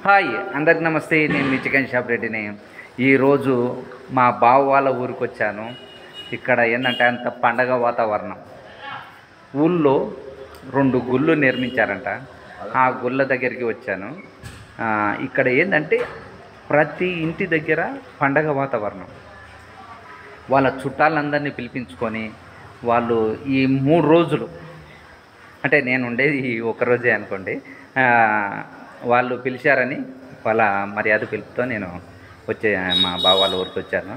Hi అందరికి నమస్తే. నేను మీ చికెన్ షాప్ రెడ్డిని. ఈరోజు మా బావ వాళ్ళ ఊరికి వచ్చాను. ఇక్కడ ఏంటంటే అంత పండగ వాతావరణం. ఊళ్ళో 2 గుళ్ళు నిర్మించారంట. ఆ గుళ్ళ దగ్గరికి వచ్చాను. ఇక్కడ ఏంటంటే ప్రతి ఇంటి దగ్గర పండగ వాతావరణం. వాళ్ళ చుట్టాలందరినీ పిలిపించుకొని వాళ్ళు ఈ 3 రోజులు, అంటే నేను ఉండేది ఈ ఒక్కరోజే అనుకోండి, వాళ్ళు పిలిచారని వాళ్ళ మర్యాద పిలుపుతో నేను మా బావ వాళ్ళ ఊరికి వచ్చాను.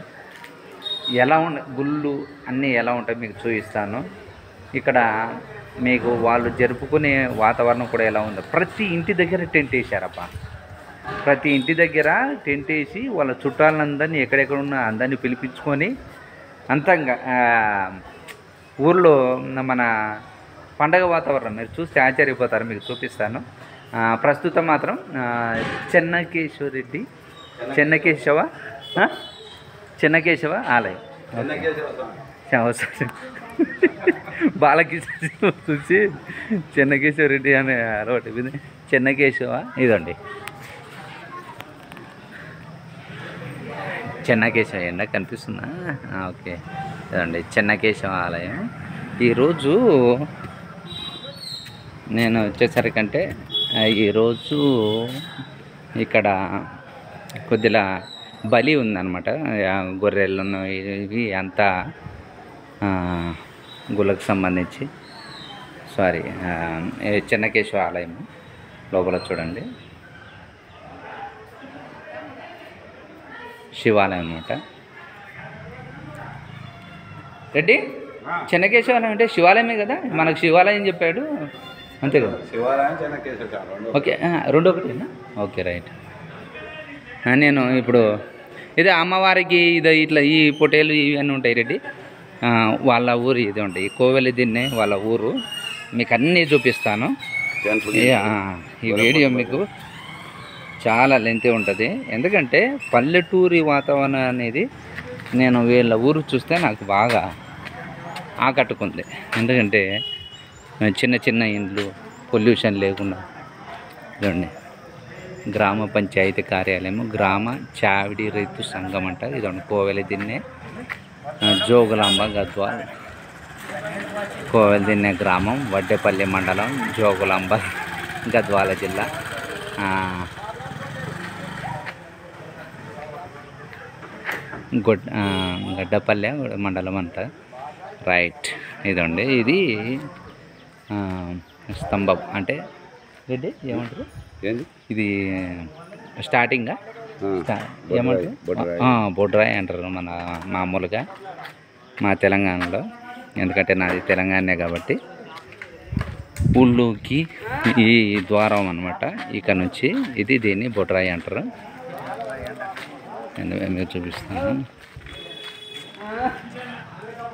ఎలా గుళ్ళు అన్నీ ఎలా ఉంటాయి మీకు చూపిస్తాను. ఇక్కడ మీకు వాళ్ళు జరుపుకునే వాతావరణం కూడా ఎలా ఉందో. ప్రతి ఇంటి దగ్గర టెంట్ వేసారబ్బా. ప్రతి ఇంటి దగ్గర టెంట్ వేసి వాళ్ళ చుట్టాలందరినీ ఎక్కడెక్కడ ఉన్న అందరినీ పిలిపించుకొని అంతంగా ఊర్లో మన పండగ వాతావరణం మీరు చూస్తే ఆశ్చర్యపోతారు. మీకు చూపిస్తాను. ప్రస్తుతం మాత్రం చెన్నకేశవ ఆలయం, బాలకృష్ణ చూసి చెన్నకేశవ రెడ్డి అనే అలవాటు. చెన్నకేశవ ఇదండి, చెన్నకేశవ ఎండ కనిపిస్తుందా? ఓకే, ఇదండి చెన్నకేశవ ఆలయం. ఈరోజు నేను వచ్చేసరికంటే ఈరోజు ఇక్కడ కొద్దిగా బలి ఉందన్నమాట. గొర్రెలను ఇవి అంతా గుళ్ళకు సంబంధించి. చెన్నకేశవ ఆలయం లోపల చూడండి, శివాలయం అన్నమాట. రెడ్డి, చెన్నకేశవ అంటే శివాలయమే కదా? మనకు శివాలయం చెప్పాడు అంతే కదా? శివాలయం చెన్నకేశవ ఓకే, 2 ఒకటేనా? Okay, right. నేను ఇప్పుడు ఇదే అమ్మవారికి ఇట్లా ఈ పొటేలు ఇవన్నీ ఉంటాయి రెడ్డి. వాళ్ళ ఊరు ఇది ఉంటాయి, కోవెలి దిన్నే వాళ్ళ ఊరు. మీకు అన్నీ చూపిస్తాను. ఈ వీడియో మీకు చాలా లెంతీ ఉంటుంది, ఎందుకంటే పల్లెటూరి వాతావరణం అనేది నేను వీళ్ళ ఊరు చూస్తే నాకు బాగా ఆకట్టుకుంది. ఎందుకంటే చిన్న చిన్న ఇండ్లు, పొల్యూషన్ లేకుండా. ఇదండి గ్రామ పంచాయతీ కార్యాలయం, గ్రామ చావిడి రైతు సంఘం అంట. ఇదండి కోవెలి దిన్నే, జోగులాంబ, గద్వాల్. కోవెలి దిన్నే గ్రామం, వడ్డేపల్లి మండలం, జోగులాంబ, గద్వాల జిల్లా. గడ్డపల్లె మండలం అంట. రైట్. ఇదండి ఇది స్తంభం అంటే రెడ్డి ఏమంటారు, ఇది స్టార్టింగా ఏమంటారు, బొడ్రాయి అంటారు మన మామూలుగా మా తెలంగాణలో. ఎందుకంటే నాది తెలంగాణనే కాబట్టి ఊళ్ళోకి ఈ ద్వారం అనమాట. ఇక్కడ నుంచి దీన్ని బొడ్రాయి అంటారు. మీరు చూపిస్తాను.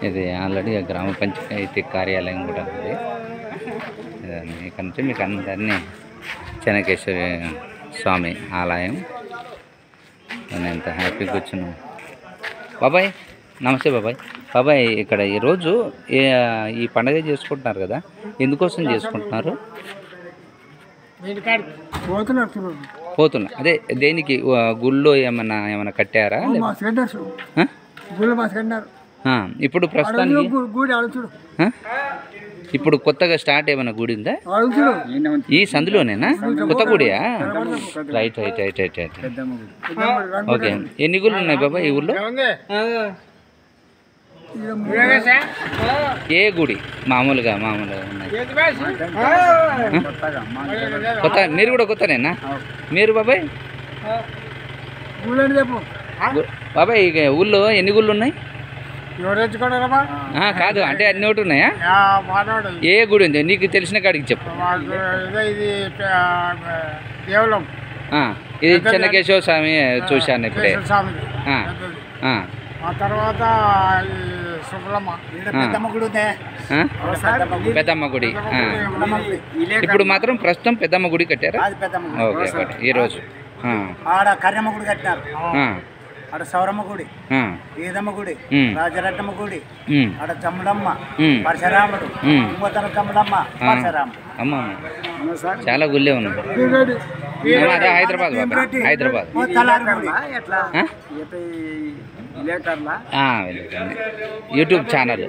ఇది ఆల్రెడీ గ్రామ పంచాయతీ కార్యాలయం కూడా ఉంది. ఇక్కడ నుంచి మీకు అందరినీ చెన్నకేశవ స్వామి ఆలయం. నేను ఎంత హ్యాపీగా కూర్చున్నాను. బాబాయ్ నమస్తే. బాబాయ్ ఇక్కడ ఈరోజు ఈ పండగ చేసుకుంటున్నారు కదా, ఎందుకోసం చేసుకుంటున్నారు? పోతున్నా అదే దేనికి? గుళ్ళో ఏమన్నా కట్టారా? ఇప్పుడు ప్రస్తుతానికి ఇప్పుడు కొత్తగా స్టార్ట్ ఏమైనా గుడి ఉందా? ఈ సందులోనేనా? కొత్త గుడియా? రైట్. ఓకే, ఎన్ని గుళ్ళు ఉన్నాయి బాబా ఈ ఊళ్ళో? ఏ గుడి మామూలుగా ఉన్నాయి? కొత్త? మీరు కూడా కొత్తనేనా మీరు బాబాయ్? బాబాయ్ ఇక ఊళ్ళో ఎన్ని గుళ్ళు ఉన్నాయి? కాదు, అంటే అన్ని ఒకటి ఉన్నాయా? ఏ గుడి ఉంది నీకు తెలిసిన కాడికి చెప్పు. ఇది చెన్నకేశవ స్వామి చూశాను ఇప్పుడే. పెద్దమ్మ గుడి. ఇప్పుడు మాత్రం ప్రస్తుతం పెద్దమ్మ గుడి కట్టారా? ఓకే, ఈరోజు అక్కడ సౌరమ్మ గుడి, ఆ, ఈదమ్మ గుడి, ఉమ్, రాజరత్నమ్మ గుడి, ఉమ్, అక్కడ తమ్ముడమ్మ, ఉమ్, పరశురాముడు, ఉమ్. ఇంకోతన తమ్ముడమ్మ పరశురాముడు. అమ్మ చాలా గుళ్ళే ఉంది. అదే హైదరాబాద్ బాబా, హైదరాబాద్. తలారి గుడి. ఆ? ఆ, యూట్యూబ్ ఛానల్.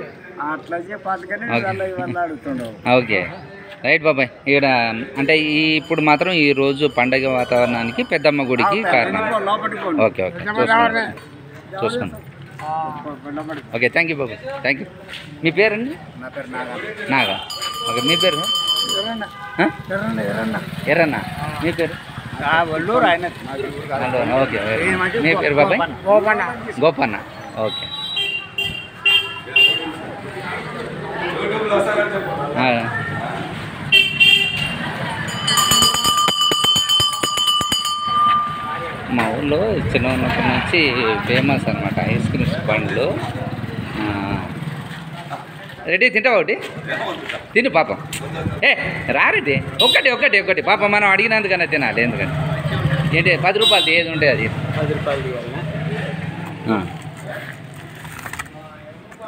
ఓకే రైట్ బాబాయ్. ఇక్కడ అంటే ఇప్పుడు మాత్రం ఈ రోజు పండగ వాతావరణానికి పెద్దమ్మ గుడికి కారణం. ఓకే ఓకే చూసుకోండి. ఓకే థ్యాంక్ యూ బాబాయ్, థ్యాంక్ యూ. మీ పేరండి? నా పేరు నాగా. నాగా. ఓకే మీ పేరు? ఆ? ఎర్రన్న. మీ పేరు? ఒల్లూరు ఆయన. ఓకే మీ పేరు బాబాయ్? గోపన్న. ఓకే మా ఊళ్ళో చిన్న ఉన్నప్పటి నుంచి ఫేమస్ అనమాట ఐస్ క్రీమ్స్ బండ్లు. రెడీ తింటావా ఒకటి? తిను పాపం. రారెడ్డి ఒకటి పాపం మనం అడిగినందుకన్నా తినాలి. ఎందుకంటే ఏంటి 10 రూపాయలు ఏది ఉంటే అది. 10 రూపాయలు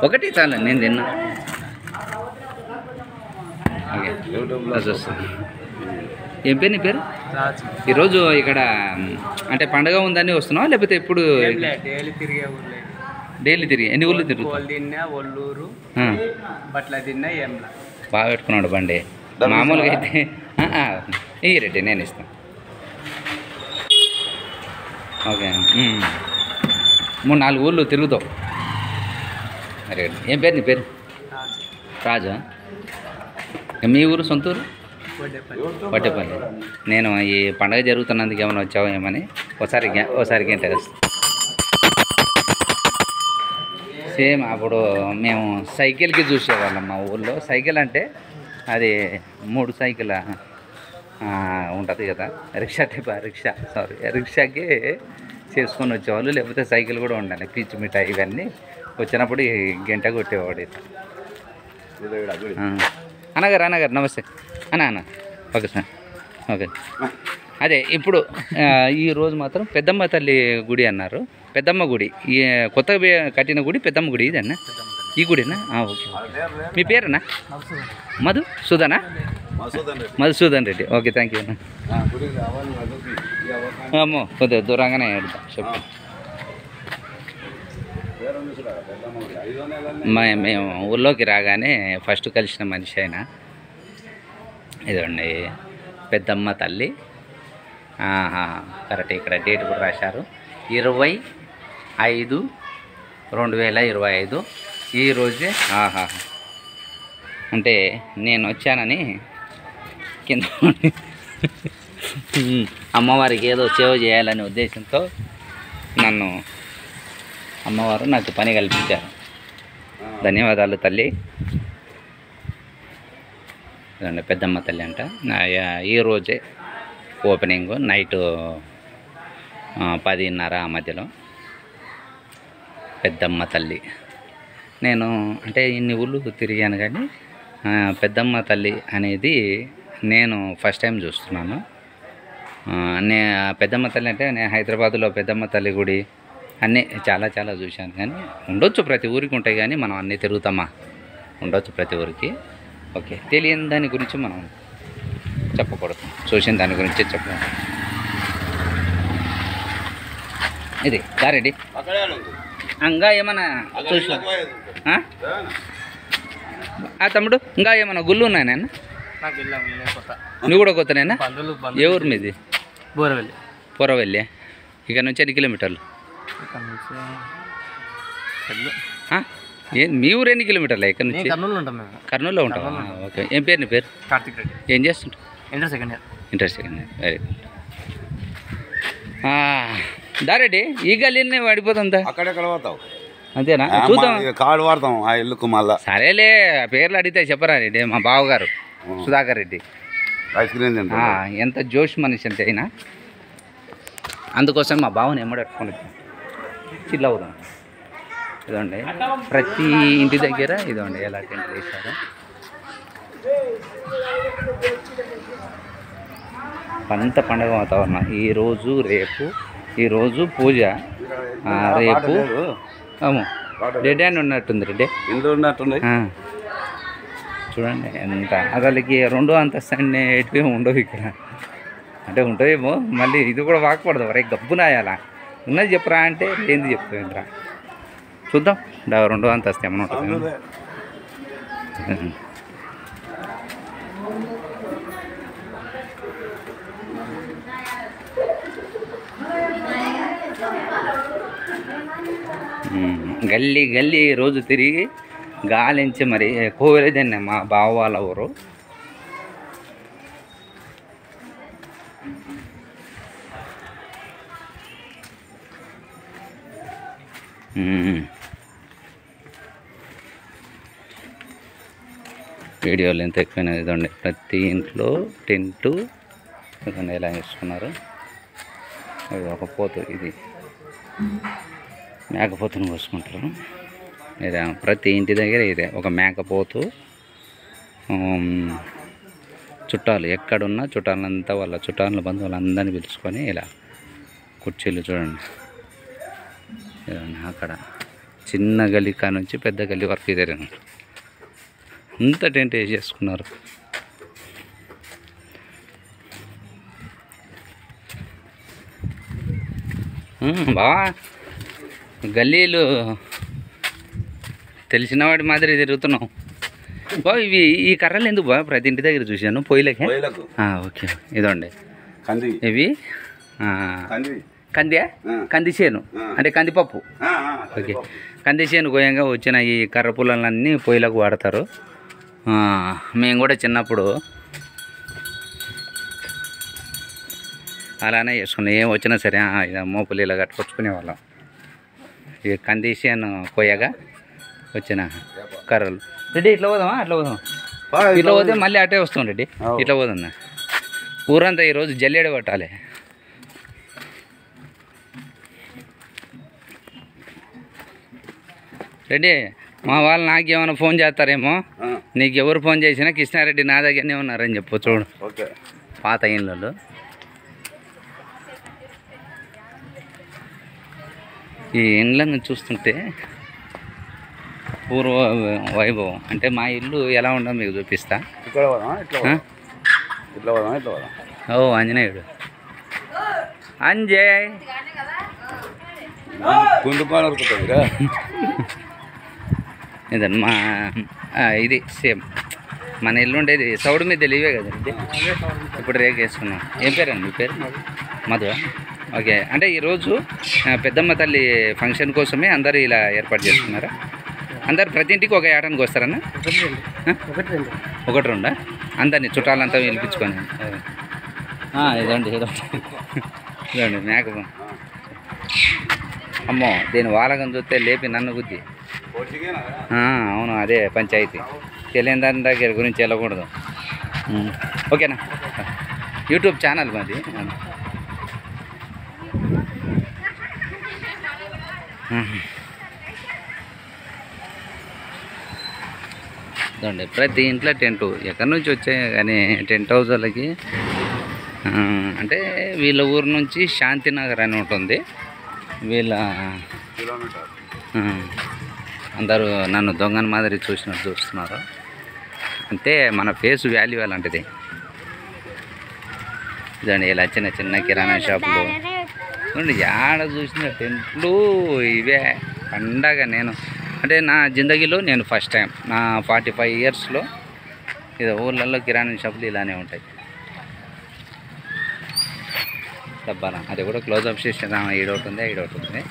ఒకటి చాలు, నేను తిన్నా. ఓకే ఏం పేరు నీ పేరు? ఈరోజు ఇక్కడ అంటే పండగ ఉందని వస్తున్నావా లేకపోతే ఎప్పుడు? డైలీ తిరిగే ఊర్లే. డైలీ తిరిగి ఎన్ని ఊళ్ళు తిరుగుతావు? తిన్నా ఒల్లూరు, బట్ల తిన్నా ఏంలా. బాగా పెట్టుకున్నాడు బండి. మామూలుగా అయితే ఈ రెడ్డి నేను ఇస్తాను. ఓకే 3-4 ఊళ్ళు తిరుగుతావు. అరే ఏం పేరు నీ పేరు? రాజా. మీ ఊరు సొంతూరు? వడ్డేపల్లి. నేను ఈ పండగ జరుగుతున్నందుకు ఏమైనా వచ్చావో ఏమని ఓసారి గంట వస్తాను. సేమ్ అప్పుడు మేము సైకిల్కి చూసేవాళ్ళం మా ఊళ్ళో. సైకిల్ అంటే అది 3 సైకిల్ ఉంటుంది కదా, రిక్షాకి చేసుకొని వచ్చేవాళ్ళు. లేకపోతే సైకిల్ కూడా ఉండాలి, పిచ్చి మిఠాయి ఇవన్నీ వచ్చినప్పుడు గంట కొట్టేవాడు. అన్నగారు నమస్తే అన్న. Okay sir. ఓకే అదే ఇప్పుడు ఈరోజు మాత్రం పెద్దమ్మ తల్లి గుడి అన్నారు. పెద్దమ్మ గుడి ఈ కొత్తగా కట్టిన గుడి పెద్దమ్మ గుడి ఇదన్నా? ఈ గుడినా? ఓకే. మీ పేరన్నా? మధుసూదనా? Madhusudan Reddy. Okay thank you అన్న. అమ్మో కొద్దిగా దూరంగానే వెళ్తాం చెప్పు. మేము ఊళ్ళోకి రాగానే ఫస్ట్ కలిసిన మనిషి అయినా ఇదండి పెద్దమ్మ తల్లి. కరెక్ట్, ఇక్కడ డేట్ కూడా రాశారు 25/5/2025 ఈరోజే. అంటే నేను వచ్చానని కింద అమ్మవారికి ఏదో సేవ చేయాలనే ఉద్దేశంతో నన్ను అమ్మవారు నాకు పని కల్పించారు. ధన్యవాదాలు తల్లి. ఇదండి పెద్దమ్మ తల్లి అంట. ఈరోజే ఓపెనింగ్ నైట్ 10:30 ఆ మధ్యలో పెద్దమ్మ తల్లి. నేను అంటే ఇన్ని ఊళ్ళు తిరిగాను కానీ పెద్దమ్మ తల్లి అనేది నేను ఫస్ట్ టైం చూస్తున్నాను. పెద్దమ్మ తల్లి అంటే నేను హైదరాబాదులో పెద్దమ్మ తల్లి గుడి అన్నీ చాలా చూశాను కానీ ఉండొచ్చు, ప్రతి ఊరికి ఉంటాయి కానీ మనం అన్నీ తిరుగుతామా? ఉండొచ్చు ప్రతి ఊరికి. ఓకే, తెలియని దాని గురించి మనం చెప్పకూడదు, చూసిన దాని గురించి చెప్పకూడదు. ఇది దారెడ్డి ఇంకా ఏమన్నా చూసా తమ్ముడు? ఇంకా ఏమన్నా గుళ్ళు ఉన్నాయన? నువ్వు కూడా కొత్తనేనా? ఏ ఊరు మీది? పోరవెల్లి. ఇక్కడ నుంచి ఎన్ని కిలోమీటర్లు? మీ ఊరు ఎన్ని కిలోమీటర్లు ఇక్కడ నుంచి? కర్నూలులో ఉంటావా? ఓకే. ఏం పేరు నీ పేరు? కార్తిక్ రెడ్డి. ఏం చేస్తుంటావు? Inter second year. Very good. దారెడ్డి ఈ గల్లీనే పడిపోతుందా? అక్కడెక్కడ పోతావు అంతేనా? చూద్దాం. కార్డు వాడతాం ఆ ఇల్లుకు మళ్ళా. సరేలే, పేర్లు అడిగితే చెప్పరా రెడ్డి? మా బావగారు సుధాకర్ రెడ్డి. ఐస్ క్రీమ్ ఎంత జోష్ మనిషి అంటే అయినా, అందుకోసం మా బావని ఎమ్మడట్టుకొని చిల్ అవుదాం. ఇదండి ప్రతి ఇంటి దగ్గర ఇదండి ఎలా టెంట్ వేశారు. అంత పండుగ వాతావరణం. ఈరోజు రేపు, ఈరోజు పూజ, రేపు అమ్మో రెడ్డి అని ఉన్నట్టుంది రెడ్డి ఇంట్లో ఉన్నట్టుంది. చూడండి ఎంత అసలుకి రెండో అంతస్తు ఎటువే ఉండవు ఇక్కడ, అంటే ఉంటాయేమో. మళ్ళీ ఇది కూడా వాకపడదు, రే గబ్బునాయాలా ఉన్నది చెప్పరా అంటే ఏంది చెప్తావేంద్రా. చూద్దాం రెండో అంతస్తు ఏమన్నా ఉంటుంది. గల్లీ గల్లీ రోజు తిరిగి గాలించి మరి కోవలేదండి మా బావ వాళ్ళ ఊరు. వీడియోలు ఎంత ఎక్కువైనా ఇదండి. ప్రతి ఇంట్లో టెంటు ఇదండి ఎలా వేసుకున్నారు. ఇది ఒక పోతు, ఇది మేకపోతును కోసుకుంటారు. ఇదే ప్రతి ఇంటి దగ్గర ఇదే ఒక మేకపోతు. చుట్టాలు ఎక్కడున్నా చుట్టాలంతా వాళ్ళ చుట్టాల బంధువులందరినీ పిలుచుకొని ఇలా కుర్చీలు చూడండి. అక్కడ చిన్న గల్లీ కా నుంచి పెద్ద గల్లీ వరకు ఇదే అంతా టెంట్ వేసేసుకున్నారు. బావా గల్లీలు తెలిసిన వాడి మాదిరి తిరుగుతున్నావు బాబు. ఇవి ఈ కర్రలు ఎందుకు బాగా ప్రతి ఇంటి దగ్గర చూశాను పొయ్యిలకి. ఓకే ఇదండి ఇవి కందియా కంది చేను అంటే కందిపప్పు. ఓకే కంది చేను గోయంగా వచ్చిన ఈ కర్ర పుల్లలన్నీ పొయ్యిలకు వాడతారు. మేము కూడా చిన్నప్పుడు అలానే చేసుకున్నాం. ఏం వచ్చినా సరే మోపులు ఇలా కట్టుకొచ్చుకునే వాళ్ళం. ఇక కంది చేను కొయ్యగా వచ్చిన కర్రలు. రెడ్డి ఇట్లా పోదామా అట్లా పోదాం, ఇట్లా పోతే మళ్ళీ అటే వస్తాం రెడ్డి. ఇట్లా పోతుందా ఊరంతా ఈరోజు జల్లెడ పట్టాలి. రెడ్డి మా వాళ్ళు నాకేమైనా ఫోన్ చేస్తారేమో, నీకు ఎవరు ఫోన్ చేసినా కృష్ణారెడ్డి నా దగ్గరనే ఉన్నారని చెప్పు. చూడు పాత ఇళ్ళు ఈ ఇండ్లను చూస్తుంటే పూర్వ వైభవం. అంటే మా ఇల్లు ఎలా ఉండదో మీకు చూపిస్తా. ఓ ఆంజనేయుడు అంజయ్ ఇదండి మా ఇది సేమ్ మన ఇల్లు ఉండేది సౌడు మీద తెలివే కదండి. ఇప్పుడు రేక్ వేసుకున్నాం. ఏం పేరండి మీ పేరు? మధు. ఓకే అంటే ఈరోజు పెద్దమ్మ తల్లి ఫంక్షన్ కోసమే అందరు ఇలా ఏర్పాటు చేసుకున్నారా? అందరు ప్రతి ఇంటికి ఒక ఏటానికి వస్తారన్నా? ఒకటి రెండా? అందరినీ చుట్టాలంతా పిలిపించుకొని ఇదండి ఇదండి మేక. అమ్మో దీని వాలకం చూస్తే లేపి నన్ను బుద్ధి. అవును అదే పంచాయతీ. తెలియని దాని దగ్గర గురించి వెళ్ళకూడదు. ఓకేనా? యూట్యూబ్ ఛానల్ మాది. చూడండి ప్రతి ఇంట్లో టెంటు. ఎక్కడి నుంచి వచ్చాయి కానీ టెంట్ హౌస్ వాళ్ళకి. అంటే వీళ్ళ ఊరు నుంచి శాంతినగర్ అని ఉంటుంది. వీళ్ళ అందరూ నన్ను దొంగని మాదిరి చూసినట్టు చూస్తున్నారు. అంటే మన ఫేస్ వాల్యూ అలాంటిది. ఇదండి ఇలా చిన్న చిన్న కిరాణా షాపులు చూడండి. ఆడ చూసిన టెంట్లు ఇవే పండగ. నేను అంటే నా జిందగీలో నేను ఫస్ట్ టైం నా 45 ఇయర్స్లో ఇది ఊర్లలో కిరాణా షాపులు ఇలానే ఉంటాయి. డబ్బాలా అది కూడా క్లోజ్అప్ స్టేషన్ ఈడొకటి ఉంది ఈడొకటి ఉంది.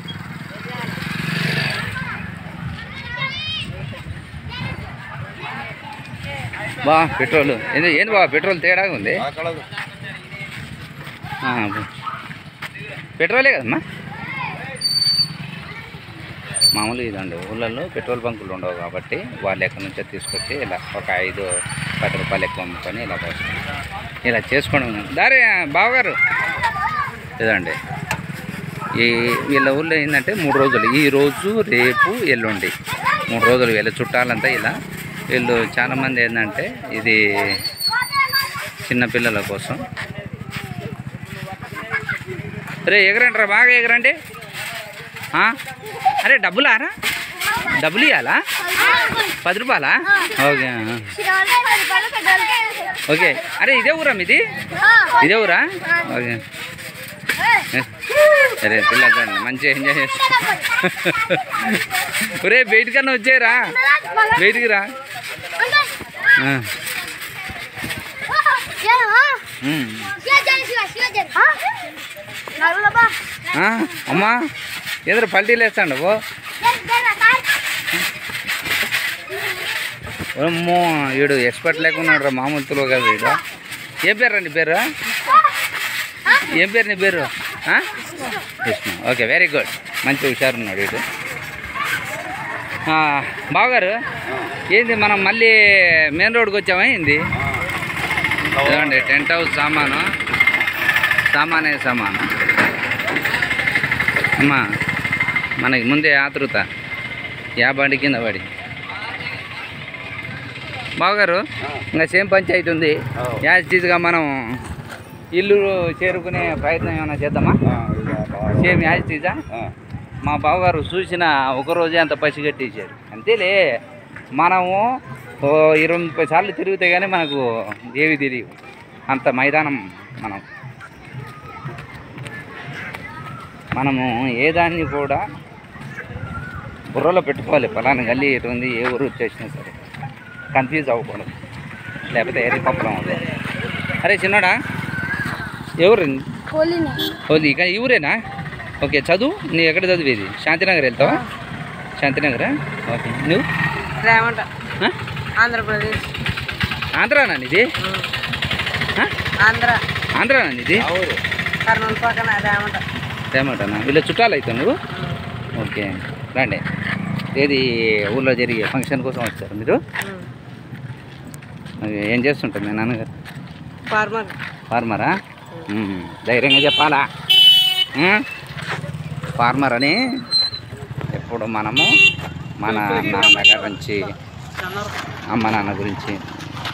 బా పెట్రోల్ ఏంది బా పెట్రోల్ తేడాగా ఉంది. పెట్రోలే కదమ్మా మామూలు. ఇదండి ఊళ్ళల్లో పెట్రోల్ బంకులు ఉండవు కాబట్టి వాళ్ళు ఎక్కడి నుంచో తీసుకొచ్చి ఇలా ఒక 5-10 రూపాయలు ఎక్కువ అమ్ముకొని ఇలా పోసుకుంటాం. ఇలా చేసుకోవడం దారి బావగారు. ఇదండి ఈ వీళ్ళ ఊళ్ళో ఏంటంటే 3 రోజులు, ఈరోజు రేపు ఎల్లుండి 3 రోజులు వీళ్ళ చుట్టాలంతా ఇలా. వీళ్ళు చాలామంది ఏంటంటే ఇది చిన్నపిల్లల కోసం. రే ఎగరండి రా బాగా ఎగరండి. అరే డబ్బులారా? డబ్బులు ఇవ్వాలా? 10 రూపాయలా? Okay okay. అరే ఇదే ఊరా మీది? ఇదే ఊరా? ఓకే. అరే పిల్లలు మంచిగా ఎంజాయ్ చేస్తా. ఒరే బయటికన్నా వచ్చారా? బయటికి రా. అమ్మా ఎదురు పల్టీలు వేస్తాండు ఓ అమ్మో వీడు ఎక్స్పర్ట్ లేకున్నాడు రా మామూలులో కదా వీడు. ఏం పేరు రా నీ పేరు? ఏం పేరు నీ పేరు? విష్ణు. Okay very good. మంచి హుషారు ఉన్నాడు వీడు. బావగారు ఏంది మనం మళ్ళీ మెయిన్ రోడ్కి వచ్చామా ఏంది? చూడండి టెంట్ హౌస్ సామానే సామాను అమ్మా. మనకి ముందే ఆతృత బండి కింద పడి. బావగారు ఇంకా సేమ్ పంచాయతీ ఉంది. యాజిటీజ్గా మనం ఇల్లు చేరుకునే ప్రయత్నం ఏమైనా చేద్దామా? సేమ్ యాజిటీజా? మా బావగారు చూసిన ఒకరోజే అంత పసిగట్టేసారు. అంతేలే, మనము 20-30 సార్లు తిరిగితే కానీ మనకు ఏవి తెలియవు. అంత మైదానం మనము ఏ దాన్ని కూడా బుర్రలో పెట్టుకోవాలి. పలానా గల్లీ ఎటు ఉంది, ఏ ఊరు వచ్చేసినా సరే కన్ఫ్యూజ్ అవ్వకూడదు, లేకపోతే ఏది పప్పడం అవుతుంది. అరే చిన్నోడా ఎవరు? హోలీ. కానీ ఈ ఊరేనా? ఓకే. చదువు నీ ఎక్కడ చదివేది? శాంతినగర్ వెళ్తావా? శాంతినగరా? ఓకే. నువ్వు? ఆంధ్రప్రదేశ్. ఆంధ్రానా నీది? ఆంధ్రానా నీది? కర్నూలు పక్కన రేమటనా? వీళ్ళ చుట్టాలు అయితే నువ్వు? ఓకే రండి. ఏది ఊళ్ళో జరిగే ఫంక్షన్ కోసం వచ్చారు మీరు? ఏం చేస్తుంటారు మీ నాన్నగారు? ఫార్మరా? ధైర్యంగా చెప్పాలా? ఫార్మర్ అని ఎప్పుడు మనము మన నాన్నగారి గురించి అమ్మ నాన్న గురించి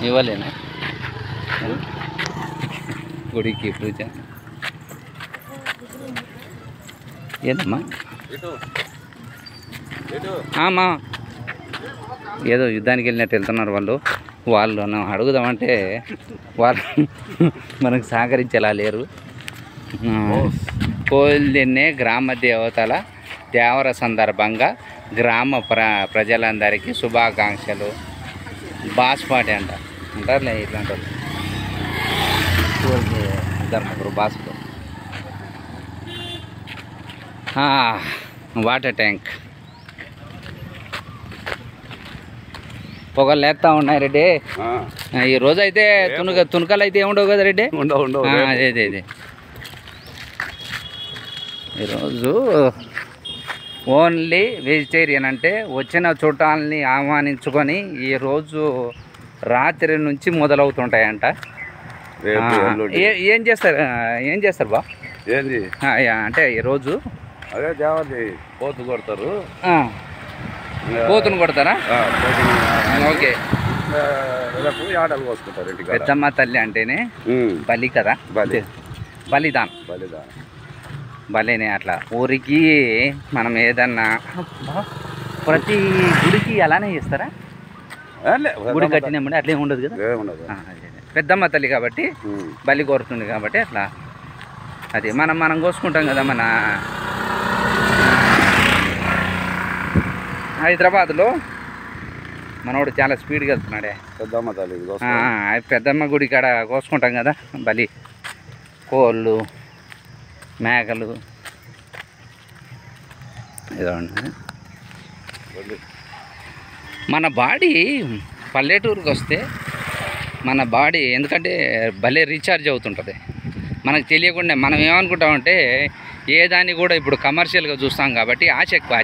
ఇవ్వలేనా? గుడికి పూజ ఏదమ్మా? అమ్మా ఏదో యుద్ధానికి వెళ్ళినట్టు వెళ్తున్నారు వాళ్ళు అడుగుదామంటే వాళ్ళు మనకు సహకరించేలా లేరు. కోల్దిన్నే గ్రామ దేవతల దేవర సందర్భంగా గ్రామ ప్రజలందరికీ శుభాకాంక్షలు. బాస్పాటి అంటారులే ఇట్లాంటి వాళ్ళు. ధర్మపురం బాస్పో వాటర్ ట్యాంక్ పొగలు లేస్తా ఉన్నాయి రెడ్డి. ఈ రోజు అయితే తునకలు అయితే ఏముండవు కదా రెడ్డి? అదే ఈరోజు ఓన్లీ వెజిటేరియన్. అంటే వచ్చిన చుట్టాలని ఆహ్వానించుకొని ఈరోజు రాత్రి నుంచి మొదలవుతుంటాయంట. ఏం చేస్తారు బా? అంటే ఈరోజు అదే దేవతి పోతు కొడతారు. పోతును కొడతారా? ఓకే. ఆటలు కోసుకుంటారు. పెద్దమ్మ తల్లి అంటేనే బలి కదా, బలిదాన్ బలినే. అట్లా ఊరికి మనం ఏదన్నా ప్రతి గుడికి అలానే చేస్తారా? గుడి కట్టినప్పుడు అట్లే ఉండదు కదా. పెద్దమ్మ తల్లి కాబట్టి బలి కోరుతుంది కాబట్టి అట్లా. అది మనం కోసుకుంటాం కదా. మన హైదరాబాద్లో మనోడు చాలా స్పీడ్గా వెళ్తున్నాడే. పెద్దమ్మ తల్లి పెద్దమ్మ గుడి కాడ కోసుకుంటాం కదా బలి. కోళ్ళు, మేకలు ఏదో మన బాడీ పల్లెటూరుకి వస్తే మన బాడీ ఎందుకంటే భలే రీఛార్జ్ అవుతుంటుంది. మనకు తెలియకుండా మనం ఏమనుకుంటామంటే ఏ దాన్ని కూడా ఇప్పుడు కమర్షియల్గా చూస్తాం కాబట్టి ఆశ ఎక్కువ,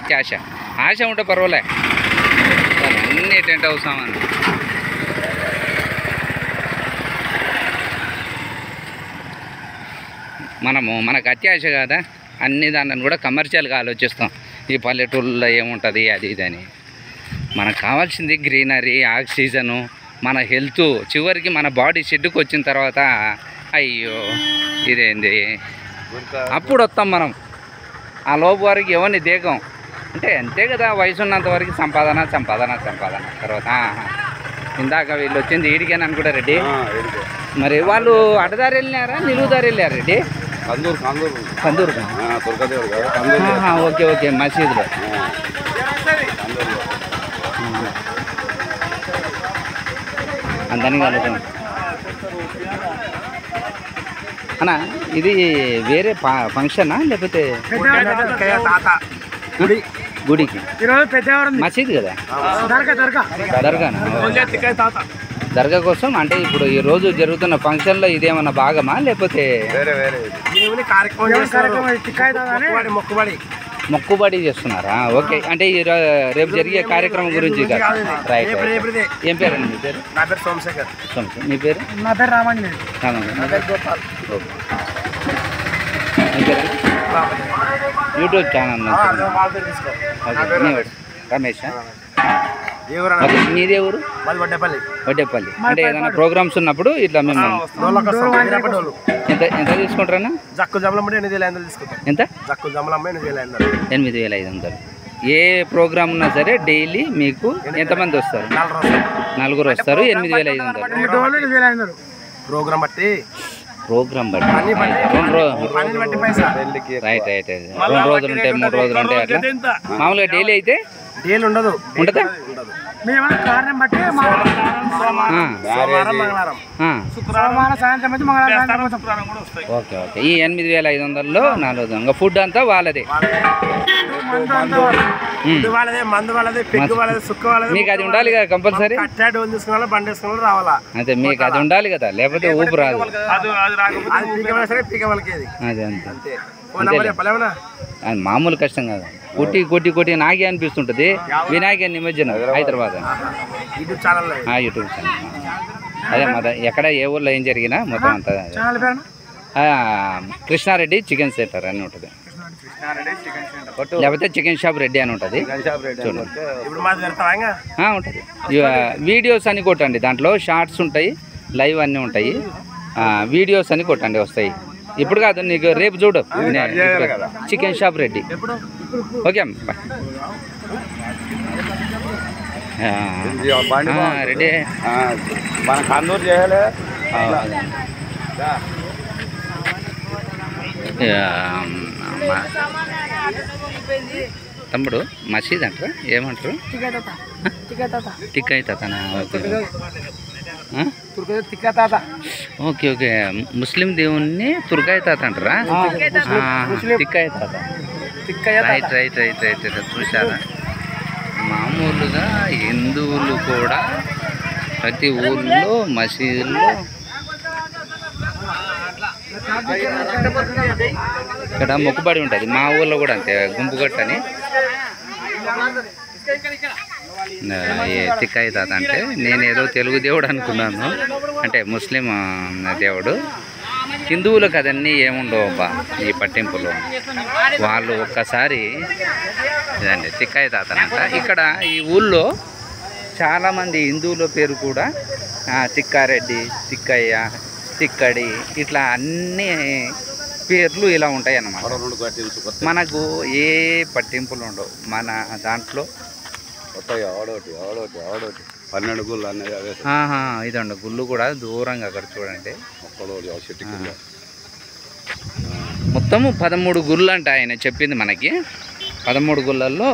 ఆశ ఉంటే పర్వాలే. అన్నీ టెంట్ హౌస్ సామాను. మనకు అత్యాశ కదా, అన్ని దాన్ని కూడా కమర్షియల్గా ఆలోచిస్తాం. ఈ పల్లెటూళ్ళలో ఏముంటుంది అది ఇదని. మనకు కావాల్సింది గ్రీనరీ, ఆక్సిజను, మన హెల్త్. చివరికి మన బాడీ షెడ్కి వచ్చిన తర్వాత అయ్యో ఇదేంది అప్పుడు వస్తాం మనం. ఆ లోపు వరకు ఎవరిని దేగం అంటే అంతే కదా, వయసు ఉన్నంత వరకు సంపాదన తర్వాత ఇందాక వీళ్ళు వచ్చింది ఈడికేనా అనుకుంటా రెడ్డి. మరి వాళ్ళు అడ్డదారి వెళ్ళినారా నిలువుదారి వెళ్ళారు రెడ్డి? కందూరు. ఓకే ఓకే, మసీదులో. అందని కలుగుతాం అన్నా. ఇది వేరే ఫంక్షనా లేకపోతే గుడికి? మసీద్ కదా, దర్గానా? దర్గా కోసం అంటే ఇప్పుడు ఈ రోజు జరుగుతున్న ఫంక్షన్లో ఇదేమన్నా భాగమా లేకపోతే మొక్కుబడి చేస్తున్నారా? ఓకే, అంటే ఈ రేపు జరిగే కార్యక్రమం గురించి కదా. రైట్. ఏం పేరండి మీ పేరు? నా పేరు సోమశేఖర్. మీ పేరు? నా పేరు రామాంజనేయుడు. మీ పేరు? YouTube channel Ramesh. మీదే ఊరు? వడ్డేపల్లి. అంటే ఏదైనా ప్రోగ్రామ్స్ ఉన్నప్పుడు ఇట్లా మేము ఎంత తీసుకుంటారన్నా? ఎంత? 8,500. ఏ ప్రోగ్రామ్ ఉన్నా సరే డైలీ మీకు ఎంతమంది వస్తారు? 4 వస్తారు. 8,500. ప్రోగ్రామ్ బట్టి రైట్. 2 రోజులు ఉంటాయి, 3 రోజులు ఉంటాయి అట్లా. మామూలుగా డైలీ అయితే డైలీ ఉండదా? కారణం బట్టి ఓకే. ఈ 8,500లో 4 ఇంకా ఫుడ్ అంతా వాళ్ళదే. మీకు అది ఉండాలి కదా కంపల్సరీ. అదే మీకు అది ఉండాలి కదా, లేకపోతే ఊపు రాదు. అదే అంతే, అది మామూలు కష్టం కదా. కొట్టి నాకే అనిపిస్తుంటుంది. వినాయక నిమజ్జనం హైదరాబాద్ యూట్యూబ్ ఛానల్. అదే ఎక్కడ ఏ ఊర్లో ఏం జరిగినా మొత్తం అంతా కృష్ణారెడ్డి చికెన్ సెంటర్ అని ఉంటుంది, లేకపోతే చికెన్ షాప్ రెడ్డి అని ఉంటుంది. ఉంటుంది. వీడియోస్ అని కొట్టండి, దాంట్లో షార్ట్స్ ఉంటాయి, లైవ్ అన్నీ ఉంటాయి. వీడియోస్ అని కొట్టండి, వస్తాయి. ఇప్పుడు కాదు, నీకు రేపు చూడు. Chicken shop Reddy. ఓకే అమ్మ, రెడ్డి తమ్ముడు. మసీద్ అంటారా ఏమంటారు? తిక్కయ్య తాతనా? Okay okay. ముస్లిం దేవుణ్ణి తుర్కాయ తాత అంటారా? తిక్కయ్య తాత. రైట్. చూసారా, మామూలుగా హిందువులు కూడా ప్రతి ఊళ్ళో మసీదుల్లో ఇక్కడ మొక్కుబడి ఉంటుంది. మా ఊళ్ళో కూడా అంతే, గుంపుగట్టని. తిక్కయ్య తాత అంటే నేను ఏదో తెలుగు దేవుడు అనుకున్నాను, అంటే ముస్లిం దేవుడు. హిందువులకు అదన్నీ ఏముండవు అబ్బా ఈ పట్టింపులు. వాళ్ళు ఒక్కసారి ఇదండి తిక్కయ్య తాతనంట. ఇక్కడ ఈ ఊళ్ళో చాలామంది హిందువుల పేరు కూడా తిక్కారెడ్డి, తిక్కయ్య, తిక్కడి, ఇట్లా అన్ని పేర్లు ఇలా ఉంటాయి అన్నమాట. మనకు ఏ పట్టింపులు ఉండవు మన దాంట్లో. 12 గుళ్ళు అనేది. ఇదండి గుళ్ళు కూడా దూరంగా అక్కడ చూడండి. మొత్తము 13 గుళ్ళు అంట ఆయన చెప్పింది మనకి. 13 గుళ్ళల్లో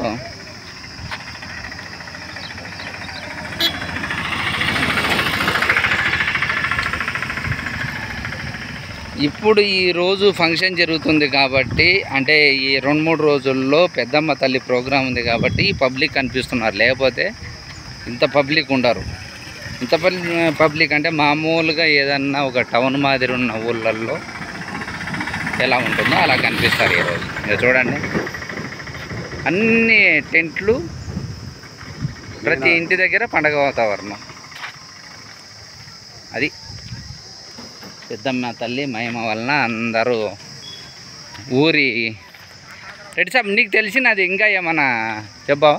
ఇప్పుడు ఈరోజు ఫంక్షన్ జరుగుతుంది కాబట్టి, అంటే ఈ 2-3 రోజుల్లో పెద్దమ్మ తల్లి ప్రోగ్రాం ఉంది కాబట్టి పబ్లిక్ కనిపిస్తున్నారు. లేకపోతే ఇంత పబ్లిక్ ఉండరు. ఇంత పబ్లిక్ అంటే మామూలుగా ఏదన్నా ఒక టౌన్ మాదిరి ఉన్న ఊళ్ళల్లో ఎలా ఉంటుందో అలా కనిపిస్తారు ఈరోజు. ఇక చూడండి, అన్ని టెంట్లు, ప్రతి ఇంటి దగ్గర పండగ వాతావరణం. అది పెద్దమ్మ తల్లి మహిమ వలన అందరూ ఊరి. రెడ్డి సాబ్, నీకు తెలిసినది ఇంకా ఏమన్నా చెప్పావా?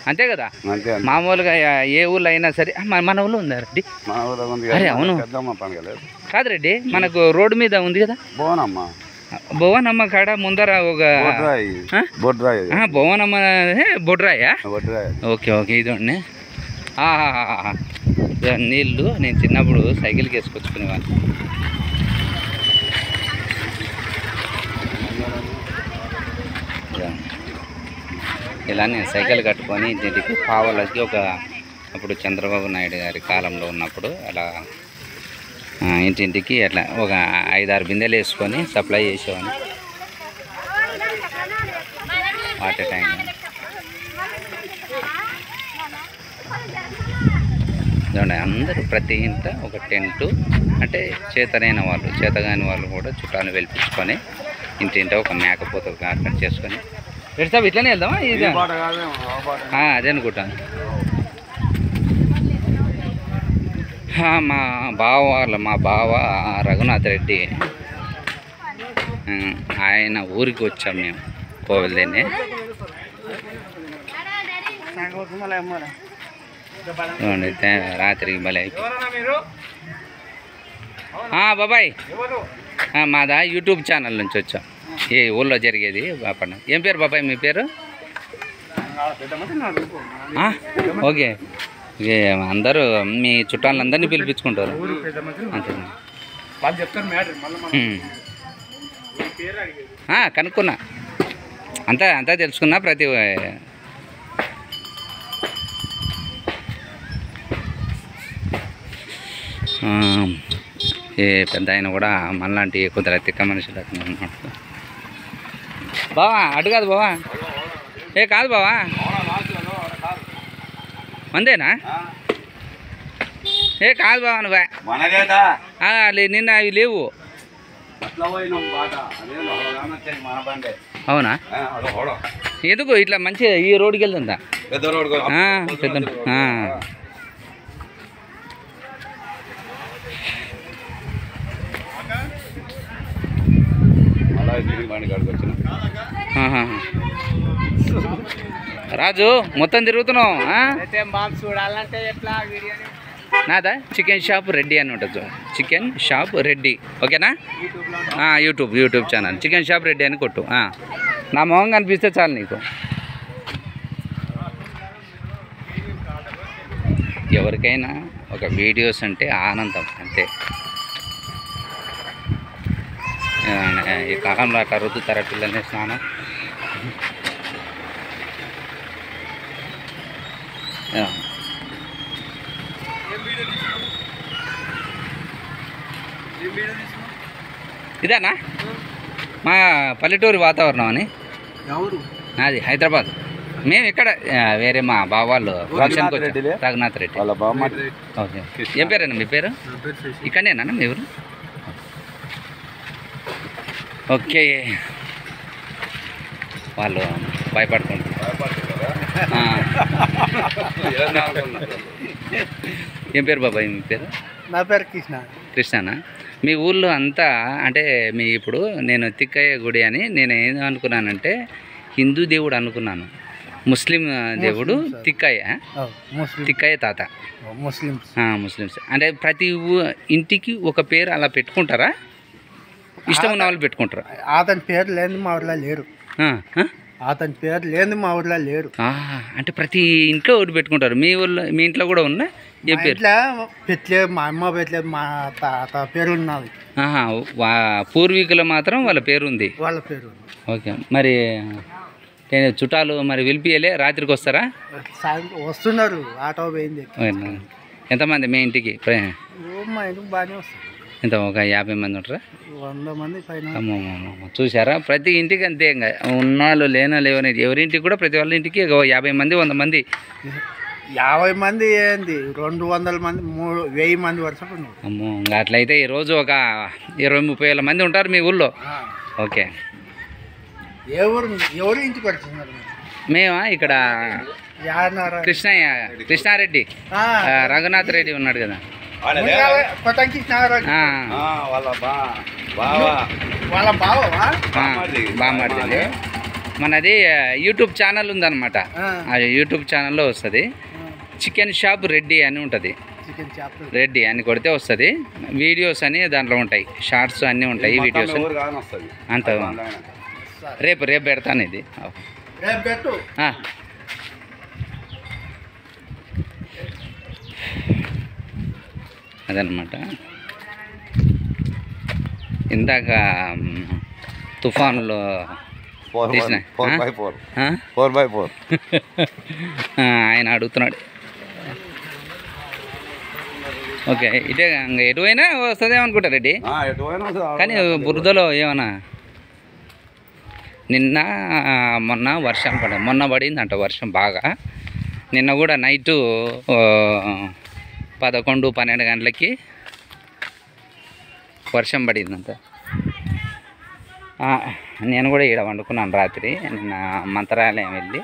అంతే కదా, మామూలుగా ఏ ఊళ్ళో అయినా సరే. మన ఊళ్ళో ఉందా రెడ్డి? అరే అవును కాదు రెడ్డి, మనకు రోడ్డు మీద ఉంది కదా భువనమ్మ కాడ ముందర ఒక బొడ్రాయి భువనమ్మ బొడ్రాయా బొడ్రాయి. ఓకే ఓకే ఇదండి నీళ్ళు నేను చిన్నప్పుడు సైకిల్కి వేసుకొచ్చుకునేవాడిని. ఇలా నేను సైకిల్ కట్టుకొని ఇంటికి పావలకి అప్పుడు చంద్రబాబు నాయుడు గారి కాలంలో ఉన్నప్పుడు అలా ఇంటింటికి అట్లా ఒక 5-6 బిందెలు వేసుకొని సప్లై చేసేవాడిని వాటర్ టైం. చూడండి అందరూ ప్రతి ఇంట ఒక టెంటు, అంటే చేతనైన వాళ్ళు చేతగాని వాళ్ళు కూడా చుట్టాలు వెలిపించుకొని ఇంటింట ఒక మేకపోత కార్యక్రమం చేసుకొని సార్ ఇట్లనే వెళ్దామా ఇది అదే అనుకుంటాను. మా బావ రఘునాథ్ రెడ్డి ఆయన ఊరికి వచ్చాం మేము కోవిల్దేనే. రాత్రికి భలే బాబాయ్ మాదా యూట్యూబ్ ఛానల్ నుంచి వచ్చాం. ఏ ఊళ్ళో జరిగేది పండుగ. ఏం పేరు బాబాయ్ మీ పేరు? ఓకే అందరూ మీ చుట్టాలందరినీ పిలిపించుకుంటారు అంతేనా? కనుక్కున్నా అంతా తెలుసుకున్నా. ప్రతి ఏ పెద్ద ఆయన కూడా మనలాంటి కుదర తిక్క మనుషులు అన్నట్టు. బావా అటు కాదు బావా, కాదు బావా మందేనా? కాదు బావా నువ్వే నిన్న అవి లేవు. అవునా? ఎందుకు ఇట్లా మంచిగా ఈ రోడ్డుకి వెళ్తుందా? పెద్ద రాజు మొత్తం తిరుగుతున్నావు. చూడాలంటే ఎట్లా నాదా చికెన్ షాప్ రెడ్డి అని ఉంటుంది. చికెన్ షాప్ రెడ్డి ఓకేనా? YouTube channel chicken shop Reddy అని కొట్టు. నా మొహం కనిపిస్తే చాలు నీకు. ఎవరికైనా ఒక వీడియోస్ అంటే ఆనందం అంతే. ఈ కాలంలో అట్లా రుద్దుతారా పిల్లల్ని స్నానం? ఇదేనా మా పల్లెటూరు వాతావరణం అని? అది హైదరాబాద్. మేము ఇక్కడ వేరే మా బావాళ్ళు ఫంక్షన్కి వచ్చాం. రఘునాథ్ రెడ్డి. ఓకే ఏం పేరేనా మీ పేరు? ఇక్కడనేనా మీ ఊరు? ఓకే వాళ్ళు భయపడుకుంటారు. ఏం పేరు బాబాయ్ మీ పేరు? నా పేరు కృష్ణనా? మీ ఊళ్ళో అంతా అంటే మీ ఇప్పుడు నేను తిక్కయ్య గుడి అని నేను ఏం అనుకున్నానంటే హిందూ దేవుడు అనుకున్నాను. ముస్లిం దేవుడు తిక్కయ్య తాత ముస్లిమ్స్. అంటే ప్రతి ఇంటికి ఒక పేరు అలా పెట్టుకుంటారా? ఇష్టం ఉన్న వాళ్ళు పెట్టుకుంటారా? అతని పేరు లేని మా ఊర్లో లేరు. అంటే ప్రతి ఇంట్లో ఒకటి పెట్టుకుంటారు. మీ ఊళ్ళో మీ ఇంట్లో కూడా ఉన్నా? ఏ పేరు పెట్టలేదు, మా అమ్మ పెట్టలేదు, మా తాత పేరు ఉన్నది. పూర్వీకులు మాత్రం వాళ్ళ పేరు ఉంది. ఓకే మరి చుట్టాలు మరి పిలిపియలే? రాత్రికి వస్తారా? వస్తున్నారు, ఆటో పోయింది. ఎంతమంది మీ ఇంటికి? మా ఇంటికి బాగానే వస్తారు. ఎంత ఒక 50 మంది ఉంటారా? 100 మంది పైన. చూసారా? ప్రతి ఇంటికి అంతే. ఇంకా ఉన్నాళ్ళు లేవని ఎవరింటికి కూడా ప్రతి వాళ్ళ ఇంటికి 50 మంది 100 మంది 50 మంది ఏంది 200 మంది 1000 మంది వరకు ఉన్నారు. అమ్మో ఇంకా అట్లయితే ఈరోజు ఒక 20-30 వేల మంది ఉంటారు మీ ఊళ్ళో. ఓకే ఎవరు ఇంటికి వచ్చినారు? మేమా ఇక్కడ కృష్ణారెడ్డి రఘునాథ్ రెడ్డి ఉన్నాడు కదా, బామ్మడిది. మనది యూట్యూబ్ ఛానల్ ఉందన్నమాట. ఆ యూట్యూబ్ ఛానల్లో వస్తుంది. చికెన్ షాప్ రెడ్డి అని ఉంటుంది. చికెన్ చాప్టర్ రెడ్డి అని కొడితే వస్తుంది. వీడియోస్ అని దాంట్లో ఉంటాయి, షార్ట్స్ అన్నీ ఉంటాయి, వీడియోస్ అంత. రేపు పెడతాను ఇది. రేపు పెట్టు. అదనమాట. ఇందాక తుఫాన్లో తీసిన 4x4 ఆయన అడుగుతున్నాడు. ఓకే, ఇటే ఎటువైనా వస్తుందేమో అనుకుంటా రెడ్డి, కానీ బురదలో ఏమన్నా నిన్న మొన్న వర్షం మొన్న పడిందంట వర్షం బాగా. నిన్న కూడా నైటు 11-12 గంటలకి వర్షం పడిందంట. నేను కూడా ఈడ వండుకున్నాను రాత్రి. నిన్న మంత్రాలయం వెళ్ళి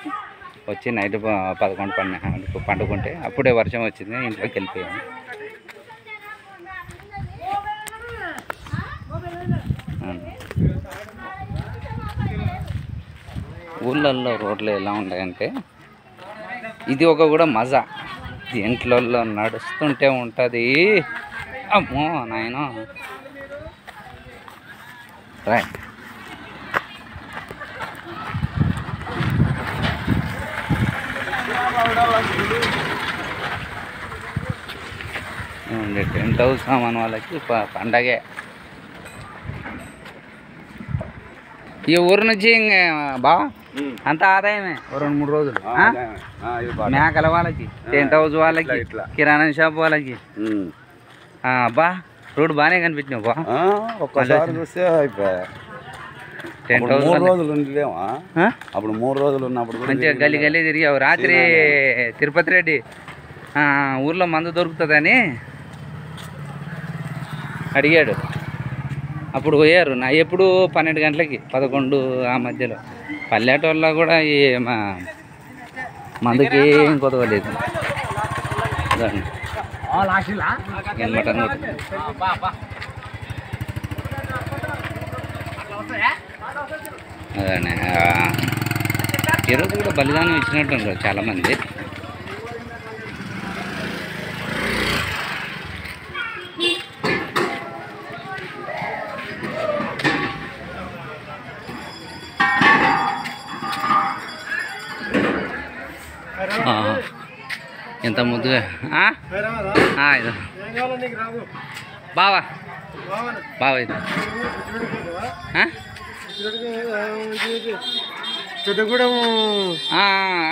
వచ్చి నైట్ 11-12 పండుకుంటే అప్పుడే వర్షం వచ్చింది, ఇంట్లోకి వెళ్ళిపోయాము. ఊళ్ళల్లో రోడ్లు ఎలా ఉంటాయంటే ఇది ఒక కూడా మజా. ఇంట్లో నడుస్తుంటే ఉంటుంది. అమ్మో నాయన రైట్. టెంట్ హౌస్ సామాన్ వాళ్ళకి పండగే. ఈ ఊరు నుంచి బా అంత ఆదాయమే 2-3 రోజులు. మేకల వాళ్ళకి, టెంట్ హౌస్ వాళ్ళకి, కిరాణా షాప్ వాళ్ళకి. బా రోడ్డు బాగానే కనిపించినావు బా. టెంట్ హౌస్ అప్పుడు 3 రోజులు ఉన్నప్పుడు మంచిగా గల్లీ తిరిగావు. రాత్రి తిరుపతి రెడ్డి ఊర్లో మందు దొరుకుతుందని అడిగాడు. అప్పుడు పోయారు నా ఎప్పుడు 12 గంటలకి 11 ఆ మధ్యలో. పల్లెటూళ్ళలో కూడా ఈ మా మందుకి ఏం కొదవలేదు. అదే ఈరోజు కూడా బలిదానం ఇచ్చినట్టు చాలామంది. ఎంత ముద్దుగా ఇది బావా ఇది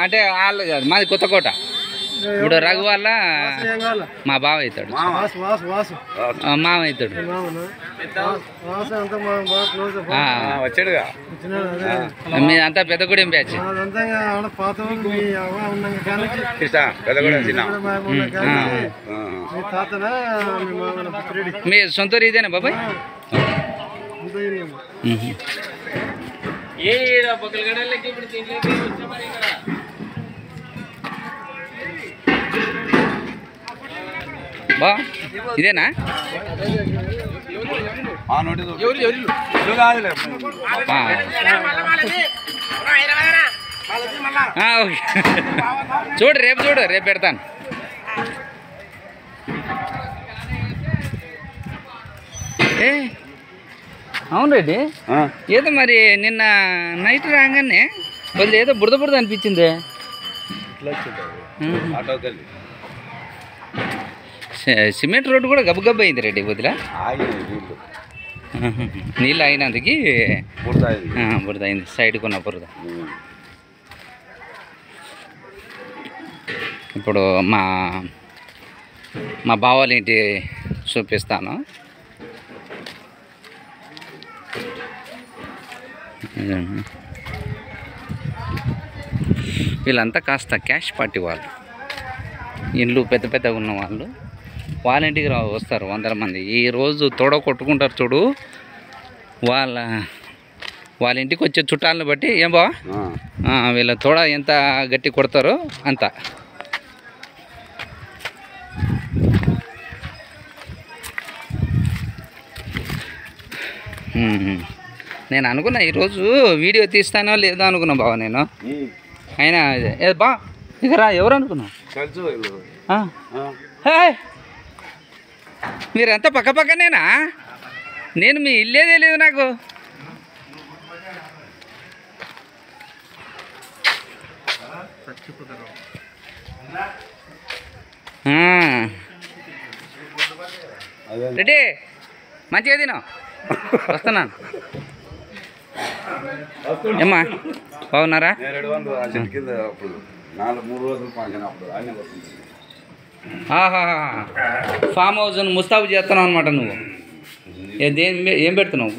అంటే వాళ్ళు కాదు, మాది కొత్తకోట. ఇప్పుడు రఘు వాళ్ళ మా బావ అవుతాడు, మామ అవుతాడు. వచ్చాడుగా మీదంతా పెద్దగూడెం బ్యాచ్. మీ సొంత ఇదేనా బాబాయ్? బా ఇదేనా? చూడు రేపు పెడతాను. ఏ అవును రెడ్డి, ఏదో మరి నిన్న నైట్ రాగానే కొద్దిగా ఏదో బురద అనిపించింది. సిమెంట్ రోడ్డు కూడా గబగబ అయింది రెడ్డి కొద్దిగా. నీళ్ళు ఆగినందుకు బురద అయింది, సైడ్కి ఉన్న బురద. ఇప్పుడు మా బావాళ్ళ ఇంటి చూపిస్తాను. వీళ్ళంతా కాస్త క్యాష్ పార్టీ వాళ్ళు, ఇండ్లు పెద్దగా ఉన్న వాళ్ళు. వాళ్ళ ఇంటికి వస్తారు 100 మంది. ఈరోజు తోడ కొట్టుకుంటారు చూడు. వాళ్ళ ఇంటికి వచ్చే చుట్టాలను బట్టి ఏం బా వీళ్ళ తోడ ఎంత గట్టి కొడతారో అంత. నేను అనుకున్నా ఈరోజు వీడియో తీస్తానో లేదో అనుకున్నా బావ నేను. అయినా బా ఇక రా, ఎవరు అనుకున్నావు? మీరంతా పక్క పక్కనేనా? నేను మీ ఇల్లే తెలియదు నాకు. రెడ్డి మంచిగా తిను, వస్తున్నాను. ఏమ్మా బాగున్నారా? ఆహా, ఫామ్ హౌస్ ముస్తాబు చేస్తున్నావు అనమాట నువ్వు. ఏం పెడుతున్నావు?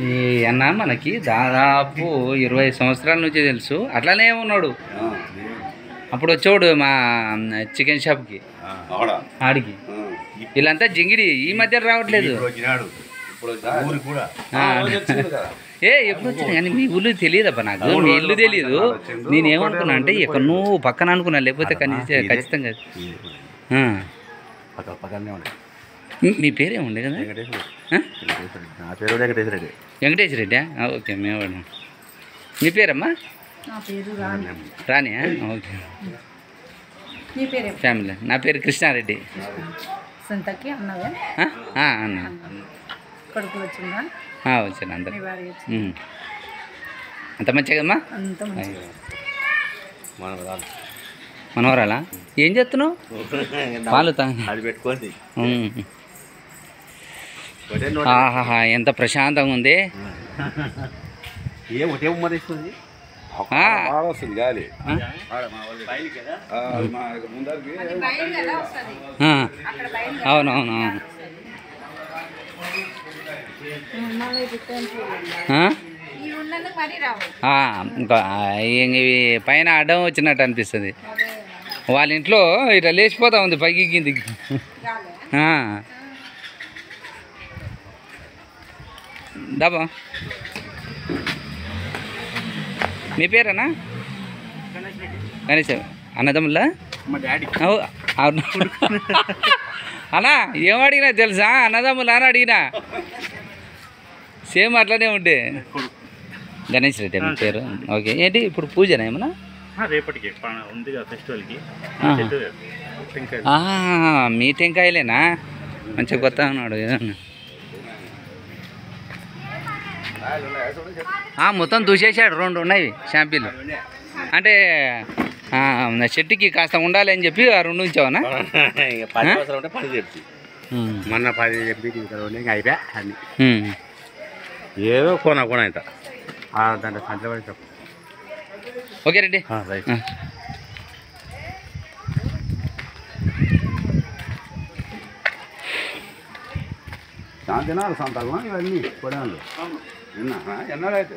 ఈ అన్న మనకి దాదాపు 20 సంవత్సరాల నుంచి తెలుసు. అట్లానే ఉన్నాడు. అప్పుడు వచ్చేవాడు మా చికెన్ షాప్కి, ఆడికి. వీళ్ళంతా జింగిడి, ఈ మధ్య రావట్లేదు. ఎప్పుడు వచ్చినా కానీ మీ ఊళ్ళు తెలియదబ్బా నాకు. మీ ఇల్లు తెలియదు. నేనేమనుకున్నా అంటే ఇక్కడ నువ్వు పక్కన అనుకున్నా, లేకపోతే ఖచ్చితంగా. మీ పేరేముండే కదా? వెంకటేశ్వర రెడ్డి. ఓకే, మేవాడు. మీ పేరమ్మా? రాణి. Okay, family. నా పేరు కృష్ణారెడ్డి. అన్న వచ్చాను. అందరు అంత మంచిగా కదమ్మా? మనవరాలా? ఏం చేస్తున్నావు? పాలు పెట్టుకోండి. ఆహాహా, ఎంత ప్రశాంతంగా ఉంది. గాలి అవునవును. ఇంకా ఇవి పైన అడ్డం వచ్చినట్టు అనిపిస్తుంది. వాళ్ళ ఇంట్లో ఇట్లా లేచిపోతా ఉంది పైకి కిందికి. దాబా మీ పేరేనా? గణేష్. అన్నదమ్ములా? అన్నా ఏం అడిగినా తెలుసా? అన్నదమ్ములా అని అడిగినా. సేమ్ అట్లనే ఉంటే. గణేష్ రెడ్డి మీ పేరు. ఓకే, ఏంటి ఇప్పుడు పూజనా ఏమన్నా? రేపటికి ఉంది ఫెస్టివల్కి. మీ టెంకాయలేనా? మంచిగా కొత్త ఉన్నాడు. మొత్తం దూసేసాడు. 2 ఉన్నాయి షాంపీలు. అంటే చెట్టుకి కాస్త ఉండాలి అని చెప్పి ఆ 2 ఉంచావనా? మొన్న 10 చెప్పి అయిపోయా అని ఏదో కొన అవుతా దాంట్లో సంచ. ఓకే రెడ్డి. శాంతినాలు సంతాగమా ఇవన్నీ కొడాలు? ఎన్నాడైతే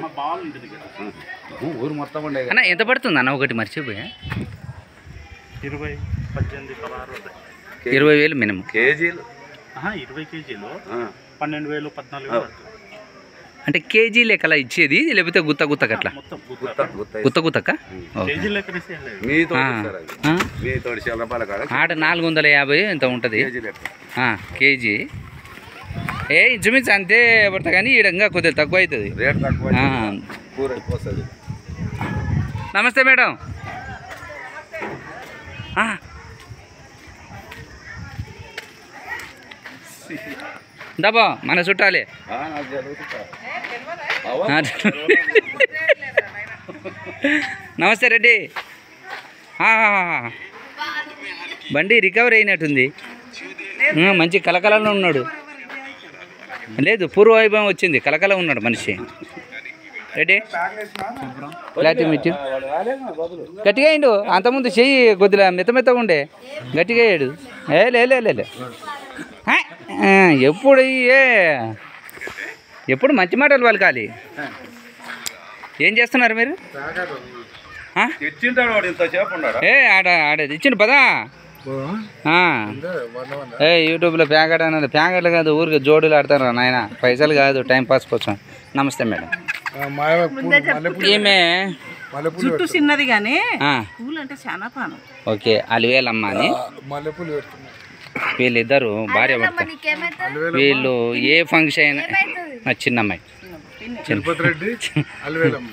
మా బాల్ ఉంటుంది ఊరు మొత్తం ఉండే. అన్న ఎంత పడుతుంది అన్న? ఒకటి మర్చిపోయా. 20, 18, 16. 20,000 మినిమం. కేజీలు? 20 కేజీలు 12,000, 14,000. అంటే కేజీ లెక్కలా ఇచ్చేది, లేకపోతే గుత్త గుత్తక అట్లా? గుత్త గుత్తక. ఆడ 450 ఎంత ఉంటుంది కేజీ. ఇంచుమించు అంతే పడతా, కానీ ఈడంగా కొద్దిగా తక్కువ అవుతుంది. నమస్తే మేడం. దబా మన చుట్టాలే. నమస్తే రెడ్డి. బండి రికవరీ అయినట్టుంది. మంచి కలకలలో ఉన్నాడు. లేదు, పూర్వ వైభవం వచ్చింది. కలకల ఉన్నాడు మనిషి. రెడ్డి క్లారిటీ మీటింగ్ గట్టిగా అయిండు. అంతకుముందు చెయ్యి కొద్దిగా మెత్తగా ఉండే, గట్టిగా అయ్యాడు. లే ఎప్పుడు మంచి మాటలు పలకాలి. ఏం చేస్తున్నారు మీరు? ఆడ ఇచ్చిండు పదా. యూట్యూబ్లో ప్యాకెట్ అన్నది. ప్యాకెట్లు కాదు, ఊరికి జోడులు ఆడతారు నాయన. పైసలు కాదు, టైంపాస్ కోసం. నమస్తే మేడం. ఈమె జుట్టు చిన్నది కానీ పూలు అంటే చాలా పానం. ఓకే, అలివేలమ్మ అని. వీళ్ళిద్దరు భార్య భర్త. వీళ్ళు ఏ ఫంక్షన్, చిన్నమ్మాయి తిరుపతి రెడ్డి అలివేలమ్మ.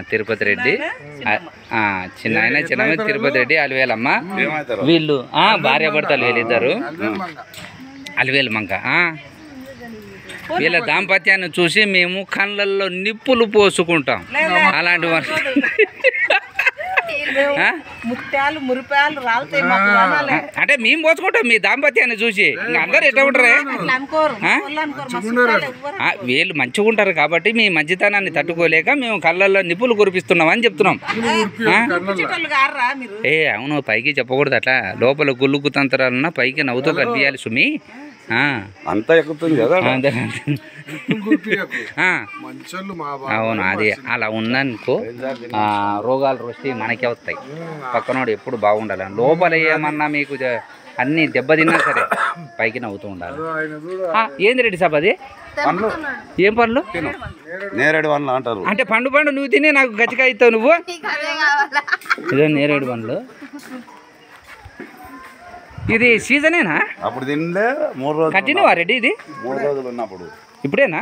తిరుపతి రెడ్డి చిన్న ఆయన చిన్న తిరుపతి రెడ్డి అలివేలమ్మ వీళ్ళు భార్య భర్తలు వీళ్ళిద్దరు అలివేలు మంగ. వీళ్ళ దాంపత్యాన్ని చూసి మేము కళ్ళల్లో నిప్పులు పోసుకుంటాం. అలాంటి వాళ్ళు ముత్యాలు మురిపాలు రాలుతాయి అంటే మేము పోసుకుంటాం మీ దాంపత్యాన్ని చూసి. ఇంకా అందరు ఎట్లా ఉంటారే వీళ్ళు మంచిగా ఉంటారు కాబట్టి మీ మంచితనాన్ని తట్టుకోలేక మేము కళ్ళల్లో నిప్పులు కురిపిస్తున్నాం అని చెప్తున్నాం. అవును పైకి చెప్పకూడదు అట్లా. లోపల గుల్లుకు తంత్రాలన్నా పైకి నవ్వుతూ కనిపించాలి సుమి. అంతా ఎక్కుతుంది కదా. అవును అది అలా ఉందనుకో రోగాలు వస్తే మనకే వస్తాయి. పక్కనోడు ఎప్పుడు బాగుండాలి. లోపల ఏమన్నా మీకు అన్ని దెబ్బతిన్నా సరే పైకి నవ్వుతూ ఉండాలి. ఏంది రెడ్డి సాబ్ అది పండ్లు ఏం పండ్లు? నేరేడు పండ్లు అంటారు. అంటే పండు పండు నువ్వు తిని నాకు గచ్చికాయ ఇస్తావు నువ్వు. ఇదే నేరేడు పండ్లు. ఇది సీజనేనా? అప్పుడు తినలే 3 రోజులు కంటిన్యూవా రెడ్డి ఇది? 3 రోజులు ఉన్నప్పుడు. ఇప్పుడేనా?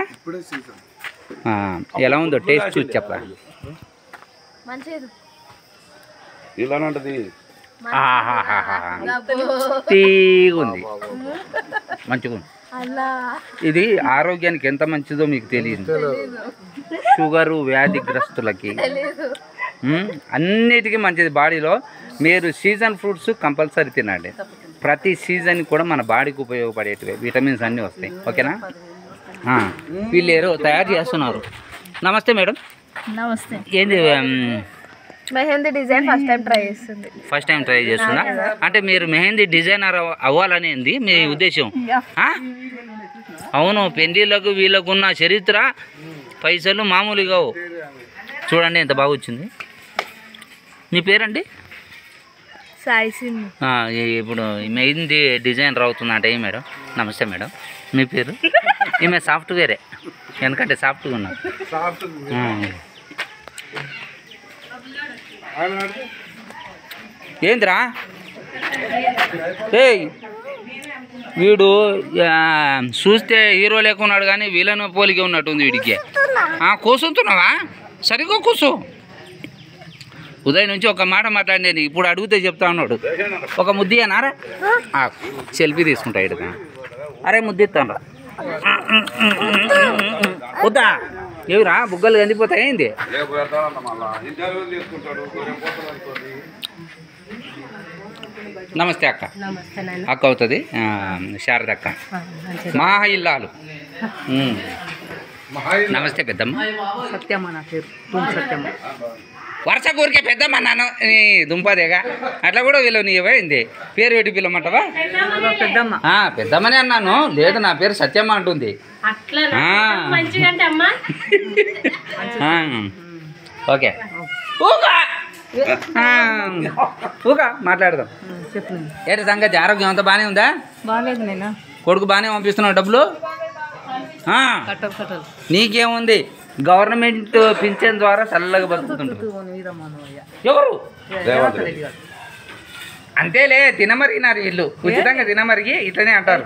ఎలా ఉందో టేస్ట్ చూసి చెప్పరా. ఇలానే ఉంటుంది. తీగుంది మంచిగా ఉంది. ఇది ఆరోగ్యానికి ఎంత మంచిదో మీకు తెలియదు. షుగరు వ్యాధిగ్రస్తులకి అన్నిటికీ మంచిది బాడీలో. మీరు సీజన్ ఫ్రూట్స్ కంపల్సరీ తినండి. ప్రతి సీజన్ కూడా మన బాడీకి ఉపయోగపడేటివి విటమిన్స్ అన్నీ వస్తాయి. ఓకేనా? వీళ్ళు ఏరో తయారు చేస్తున్నారు. నమస్తే మేడం. నమస్తే. ఏంది mehndi design first time try చేస్తున్నా? అంటే మీరు మెహందీ డిజైనర్ అవ్వాలనేది మీ ఉద్దేశం? అవును, పెళ్ళిళ్ళకు వీళ్ళకున్న చరిత్ర పైసలు మామూలుగా చూడండి ఎంత బాగా వచ్చింది. మీ పేరండి? సాయి సింధు. ఇప్పుడు మెహందీ డిజైనర్ అవుతుందంటే ఏ మేడం? నమస్తే మేడం. మీ పేరు? ఈమె సాఫ్ట్వేరే, ఎందుకంటే సాఫ్ట్గా ఉన్నారు. ఏందిరా ఏయ్ వీడు చూస్తే హీరో లేకున్నాడు కానీ వీళ్ళను పోలికే ఉన్నట్టుంది వీడికి. కూర్చుంటున్నావా? సరిగ్గా కూర్చో. ఉదయం నుంచి ఒక మాట మాట్లాడి ఇప్పుడు అడిగితే చెప్తా ఉన్నాడు. ఒక ముద్ది అన్నారా? సెల్ఫీ తీసుకుంటా ఇడు. అరే ముద్ది ఇస్తాను రా. వద్దా ఏవిరా బుగ్గలు కందిపోతాయి ఏంది? నమస్తే అక్క. అక్క అవుతుంది శారద అక్క. మా ఇల్లాలు. నమస్తే పెద్దమ్మ. సత్యమ్మ నా పేరు. సత్యమ్మ. వరుస కూరికే పెద్దమ్మ నాన్న నీ దుంపదేగా. అట్లా కూడా వీళ్ళు నీ ఏమైంది పేరు పెట్టి పిల్లమంటవా? పెద్దమ్మ. పెద్దమ్మనే అన్నాను. లేదు నా పేరు సత్యమ్మ అంటుంది. ఓకే ఊగా మాట్లాడదాం. ఏంటి సంగతి? ఆరోగ్యం అంతా బాగానే ఉందా? బాగాలేదు నేను. కొడుకు బాగానే పంపిస్తున్నావు డబ్బులు? నీకేముంది? గవర్నమెంట్ పింఛన్ ద్వారా చల్లగా బతుకుతుంటారు. ఎవరు? అంతేలే తినమరిగినారు వీళ్ళు. ఉచితంగా తినమరిగి ఇట్లనే అంటారు.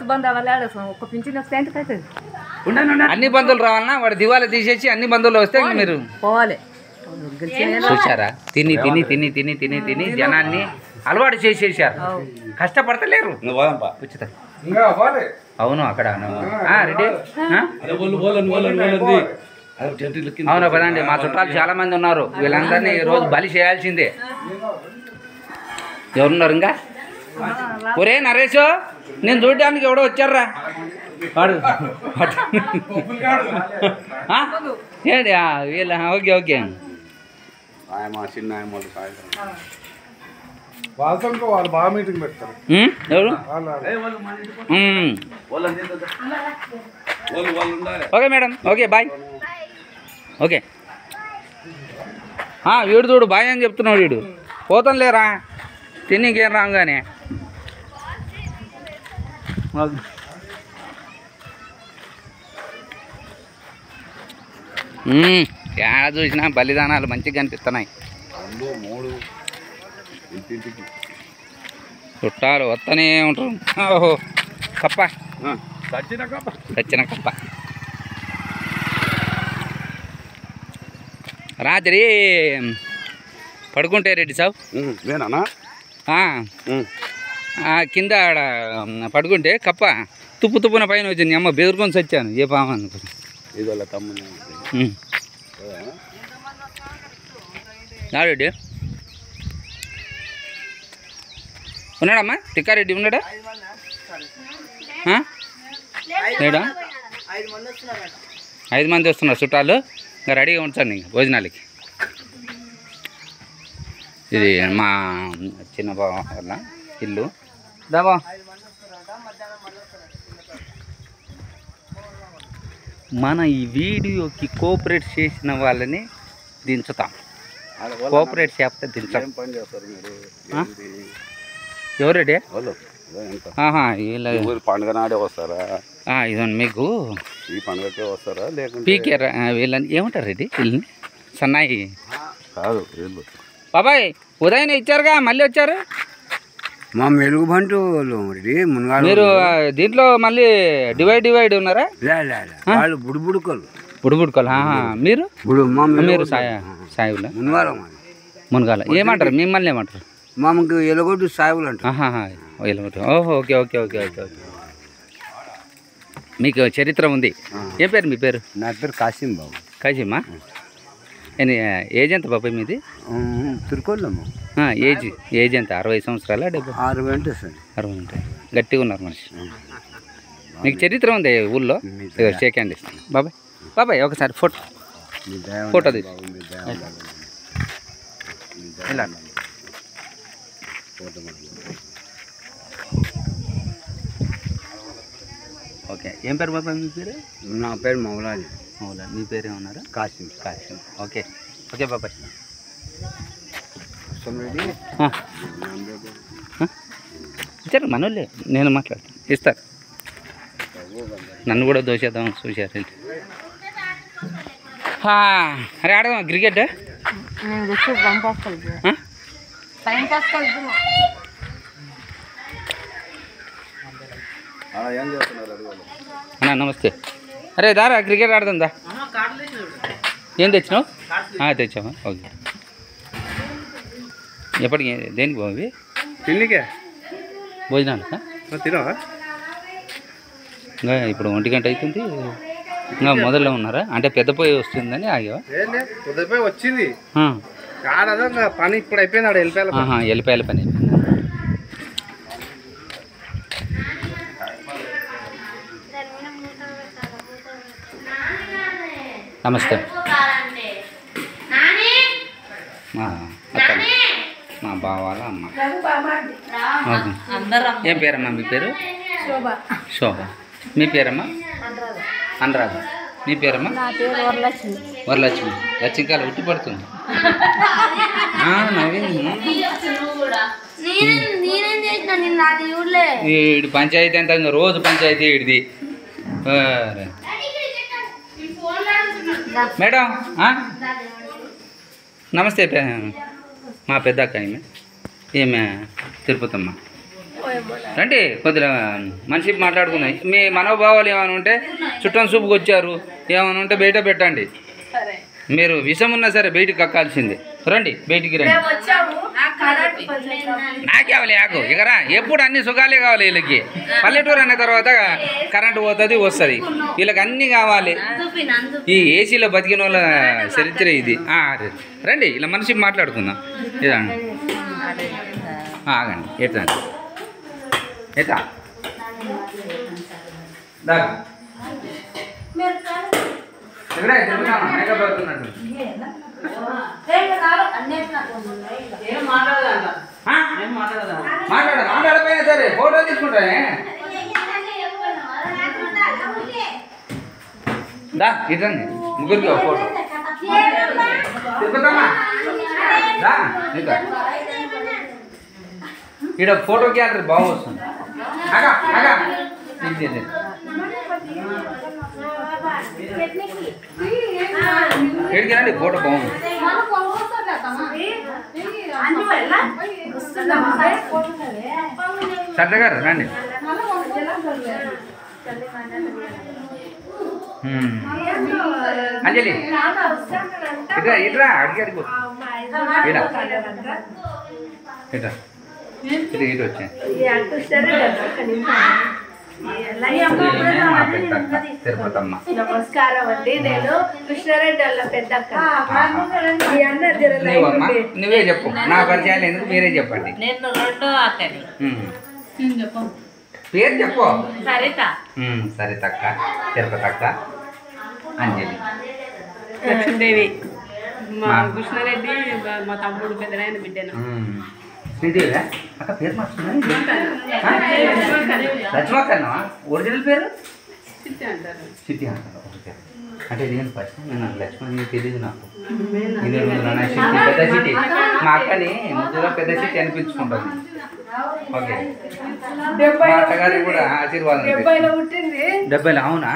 అన్ని బంధువులు రావాలన్నా వాడు దివాళా తీసేసి అన్ని బంధువులు వస్తే మీరు పోవాలి. చూసారా? తిని తిని తిని తిని తిని తిని జనాన్ని అలవాటు చేసేసారు. కష్టపడతలేరు. ఉచిత అవును అక్కడ రెడీ. అవునా పదండి. మా చుట్టాలు చాలా మంది ఉన్నారు. వీళ్ళందరినీ ఈరోజు బలి చేయాల్సిందే. ఎవరున్నారు ఇంకా? ఒరే నరేష్, నేను చూడడానికి ఎవడో వచ్చారా వాడు? ఏంటి వీళ్ళ? Okay okay. వాళ్ళు బాగా మీటింగ్ పెడతారు. ఎవరు? Okay madam. Okay bye. Okay వీడు చూడు బాయ్ అని చెప్తున్నాడు. వీడు పోతాం లేరా తిన్నీకేం రాగానే. ఏడ చూసినా బలిదానాలు మంచిగా కనిపిస్తున్నాయి. చుట్టాలు వస్తూనే ఉంటారు. ఓహో కప్ప చచ్చిన కప్ప. రాత్రి పడుకుంటే రెడ్డి సాబ్ నేనా కింద ఆడ పడుకుంటే కప్ప తుప్పున పైన వచ్చింది అమ్మ బెదురుకొని చచ్చాను ఏ పాము అనుకో ఇది వాళ్ళ తమ్ముని రెడ్డి ఉన్నాడమ్మా తిక్కారెడ్డి ఉన్నాడా లేడా 5 మంది వస్తున్నారు చుట్టాలు ఇంకా రెడీగా ఉంచాను ఇంకా భోజనాలకి ఇది మా చిన్న బావ వాళ్ళ ఇల్లు దాబా మన ఈ వీడియోకి కోఆపరేట్ చేసిన వాళ్ళని దించుతాం కోఆపరేట్ చేస్తే దించాం ఏం పని చేస్తారు మీరు ఎవరెడీ వాళ్ళు ఎంత వీళ్ళ ఊరి పండుగ నాడే వస్తారా ఇదండి మీకు ఈ పండుగకే వస్తారా లేకుంటే పీకే వీళ్ళని ఏమంటారు రెడ్డి వీళ్ళని సన్నాయి కాదు వీళ్ళు బాబాయ్ ఉదయం ఇచ్చారుగా మళ్ళీ వచ్చారు మా మెలుగు బంటు మునగాడు మీరు దీంట్లో మళ్ళీ డివైడ్ ఉన్నారా వాళ్ళు బుడుబుడుకోలు బుడుబుడుకోలు మీరు మీరు సాయివుల మునగాల మునగాల ఏమంటారు మిమ్మల్ని ఏమంటారు మామకు ఎలగొడ్డు సాయివులు అంట ఓహో okay okay okay okay okay మీకు చరిత్ర ఉంది ఏం పేరు మీ పేరు నా పేరు కాసిం బాబు కాసిమ్మా ఏజ్ ఎంత బాబాయ్ మీది తిరుకోళ్ళమ్మ ఏజ్ ఎంత 60 సంవత్సరాల 70 60 అంటే సార్ 60 ఉంటాయి గట్టిగా ఉన్నారు మనిషి మీకు చరిత్ర ఉంది ఊళ్ళో షేక్ హ్యాండ్ ఇస్తాను బాబాయ్ ఒకసారి ఫోటో తీసి ఇలా ఓకే ఏం పేరు బాబాయ్ మీ పేరు నా పేరు మౌలాలి మీ పేరు ఏమన్నారు కాసిం ఓకే ఓకే బాబాయ్ ఇచ్చారు మనోళ్ళే నేను మాట్లాడతాను ఇస్తారు నన్ను కూడా దోషేద్దాం చూశారు అరే ఆడదాం క్రికెట్ ఏం చేస్తున్నారు అది వాళ్ళు అన్నా నమస్తే అరే దారా క్రికెట్ ఆడదాం దా ఏం తెచ్చినావు తెచ్చావా ఓకే ఎప్పటికి దేనికి బాబు తిండికే భోజనాలు తినవా ఇంకా ఇప్పుడు 1 గంట అవుతుంది ఇంకా మొదల్లో ఉన్నారా అంటే పెద్ద పొయ్యి వస్తుందని ఆగావా ఉదయపోయి వచ్చింది పని ఇప్పుడు అయిపోయింది ఆడ ఎల్లిపాయల పని నమస్తే మా అత్త మా బావ వాళ్ళ అమ్మ ఏం పేరమ్మా మీ పేరు శోభ మీ పేరమ్మా అనురాధ మీ పేరమ్మా వరలక్ష్మి లక్ష్మీకాల ఉట్టి పడుతుంది ఈడి పంచాయతీ అంతా ఇంకా రోజు పంచాయతీ ఈడిది మేడం నమస్తే మా పెద్దక్క ఈమె తిరుపతమ్మ రండి కొద్దిగా మనిషి మాట్లాడుకుందాం మీ మనోభావాలు ఏమైనా ఉంటే చుట్టం చూపుకి వచ్చారు ఏమైనా ఉంటే బయట పెట్టండి మీరు విషం ఉన్నా సరే బయటికి కక్కాల్సిందే రండి బయటికి రండి నాకేవాలి ఆకు ఇకరా ఎప్పుడు అన్ని సుఖాలే కావాలి వీళ్ళకి పల్లెటూరు అన్న తర్వాత కరెంటు పోతుంది వస్తుంది వీళ్ళకి అన్నీ కావాలి ఈ ఏసీలో బతికిన వాళ్ళ చరిత్ర ఇది రండి ఇలా మనిషి మాట్లాడుకుందాం ఇదండి ఆగండి ఎట్లా ఎట్లా మేకప్ అవుతున్నట్టు మాట్లాడపోయినా సరే ఫోటో తీసుకుంటా దా ఇదండి ముగ్గురికి ఒక ఫోటో తిరుగుతామా దా ఇక్కడ ఫోటో గ్యాలరీ బాగా వస్తుంది ఇక్కడికి రండి ఫోటో బాగుంది సర్ద గారు రండి అంజలి ఇట్రా ఇట్రా అడిగి అడిగి ఇట్రా ఇట్రా ఇటు ఇటు వచ్చాయి మా పెద్దక్క తిరుపతమ్మ. నమస్కారం అండి, నేను కృష్ణారెడ్డి వాళ్ళ పెద్దక్క. నువ్వమ్మా నువ్వే చెప్పు, నా పరిచయాలు ఎందుకు మీరే చెప్పండి. నేను రెండో అక్కని పేరు చెప్పు. సరిత సరితక్క, తిరుపతక్క, అంజలి. లక్ష్మీదేవి మా మా- కృష్ణారెడ్డి మా తమ్ముడు పెద్దనాయన బిడ్డను. శ్రీదేవి అక్క పేరు మార్చుకున్నా లక్ష్మక్కన్నా ఒరిజినల్ పేరు సిటీ అంటారు. ఓకే అంటే నేను ఫస్ట్ నేను లక్ష్మణ్ తెలియదు నాకు. ఇది సిటీ పెద్ద సిటీ మా అక్కని ముద్దుగా పెద్ద సిటీ అనిపించుకుంటుంది. ఓకే మా అత్తగారికి కూడా ఆశీర్వాదం. 70లో అవునా?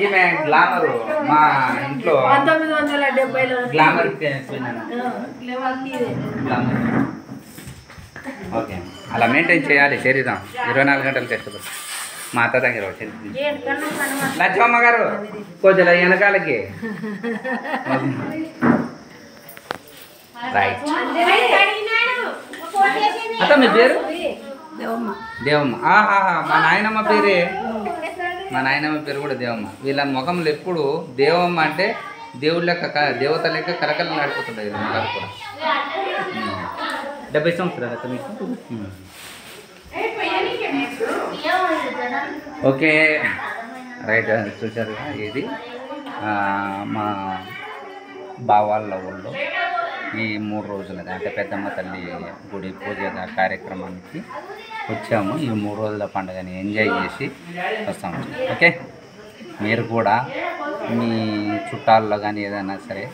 ఈమె గ్లామరు మా ఇంట్లో 1970లో గ్లామర్ గ్లామర్. ఓకే అలా మెయింటైన్ చేయాలి శరీరం 24 గంటలు కష్టపడి. మా అత్త దగ్గర వచ్చింది లక్ష్మమ్మ గారు కొంచెం వెనకాలకి. రైట్ అత్త మీ పేరు దేవమ్మ. ఆహా మా నాయనమ్మ పేరే, మా నాయనమ్మ పేరు కూడా దేవమ్మ. వీళ్ళ ముఖంలో ఎప్పుడు దేవమ్మ అంటే దేవుళ్ళ లెక్క దేవత లెక్క కరకలు నడిపోతుంటాయి వీళ్ళ ముఖాలు కూడా. 70 సంవత్సరాలు అక్క మీకు. ఓకే రైట్ చూసారు ఇది మా బావాళ్ళ ఊళ్ళో ఈ 3 రోజులది అంటే పెద్దమ్మ తల్లి గుడి పూజ కార్యక్రమానికి వచ్చాము. ఈ 3 రోజుల పండుగని ఎంజాయ్ చేసి వస్తాము. ఓకే మీరు కూడా మీ చుట్టాల్లో కానీ ఏదైనా సరే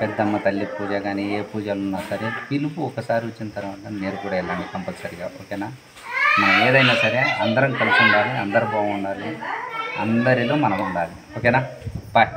పెద్దమ్మ తల్లి పూజ కానీ ఏ పూజలు ఉన్నా సరే పిలుపు ఒకసారి వచ్చిన తర్వాత మీరు కూడా వెళ్ళండి కంపల్సరీగా. ఓకేనా? మనం ఏదైనా సరే అందరం కలిసి ఉండాలి, అందరు బాగుండాలి, అందరిలో మనం ఉండాలి. ఓకేనా? బాయ్.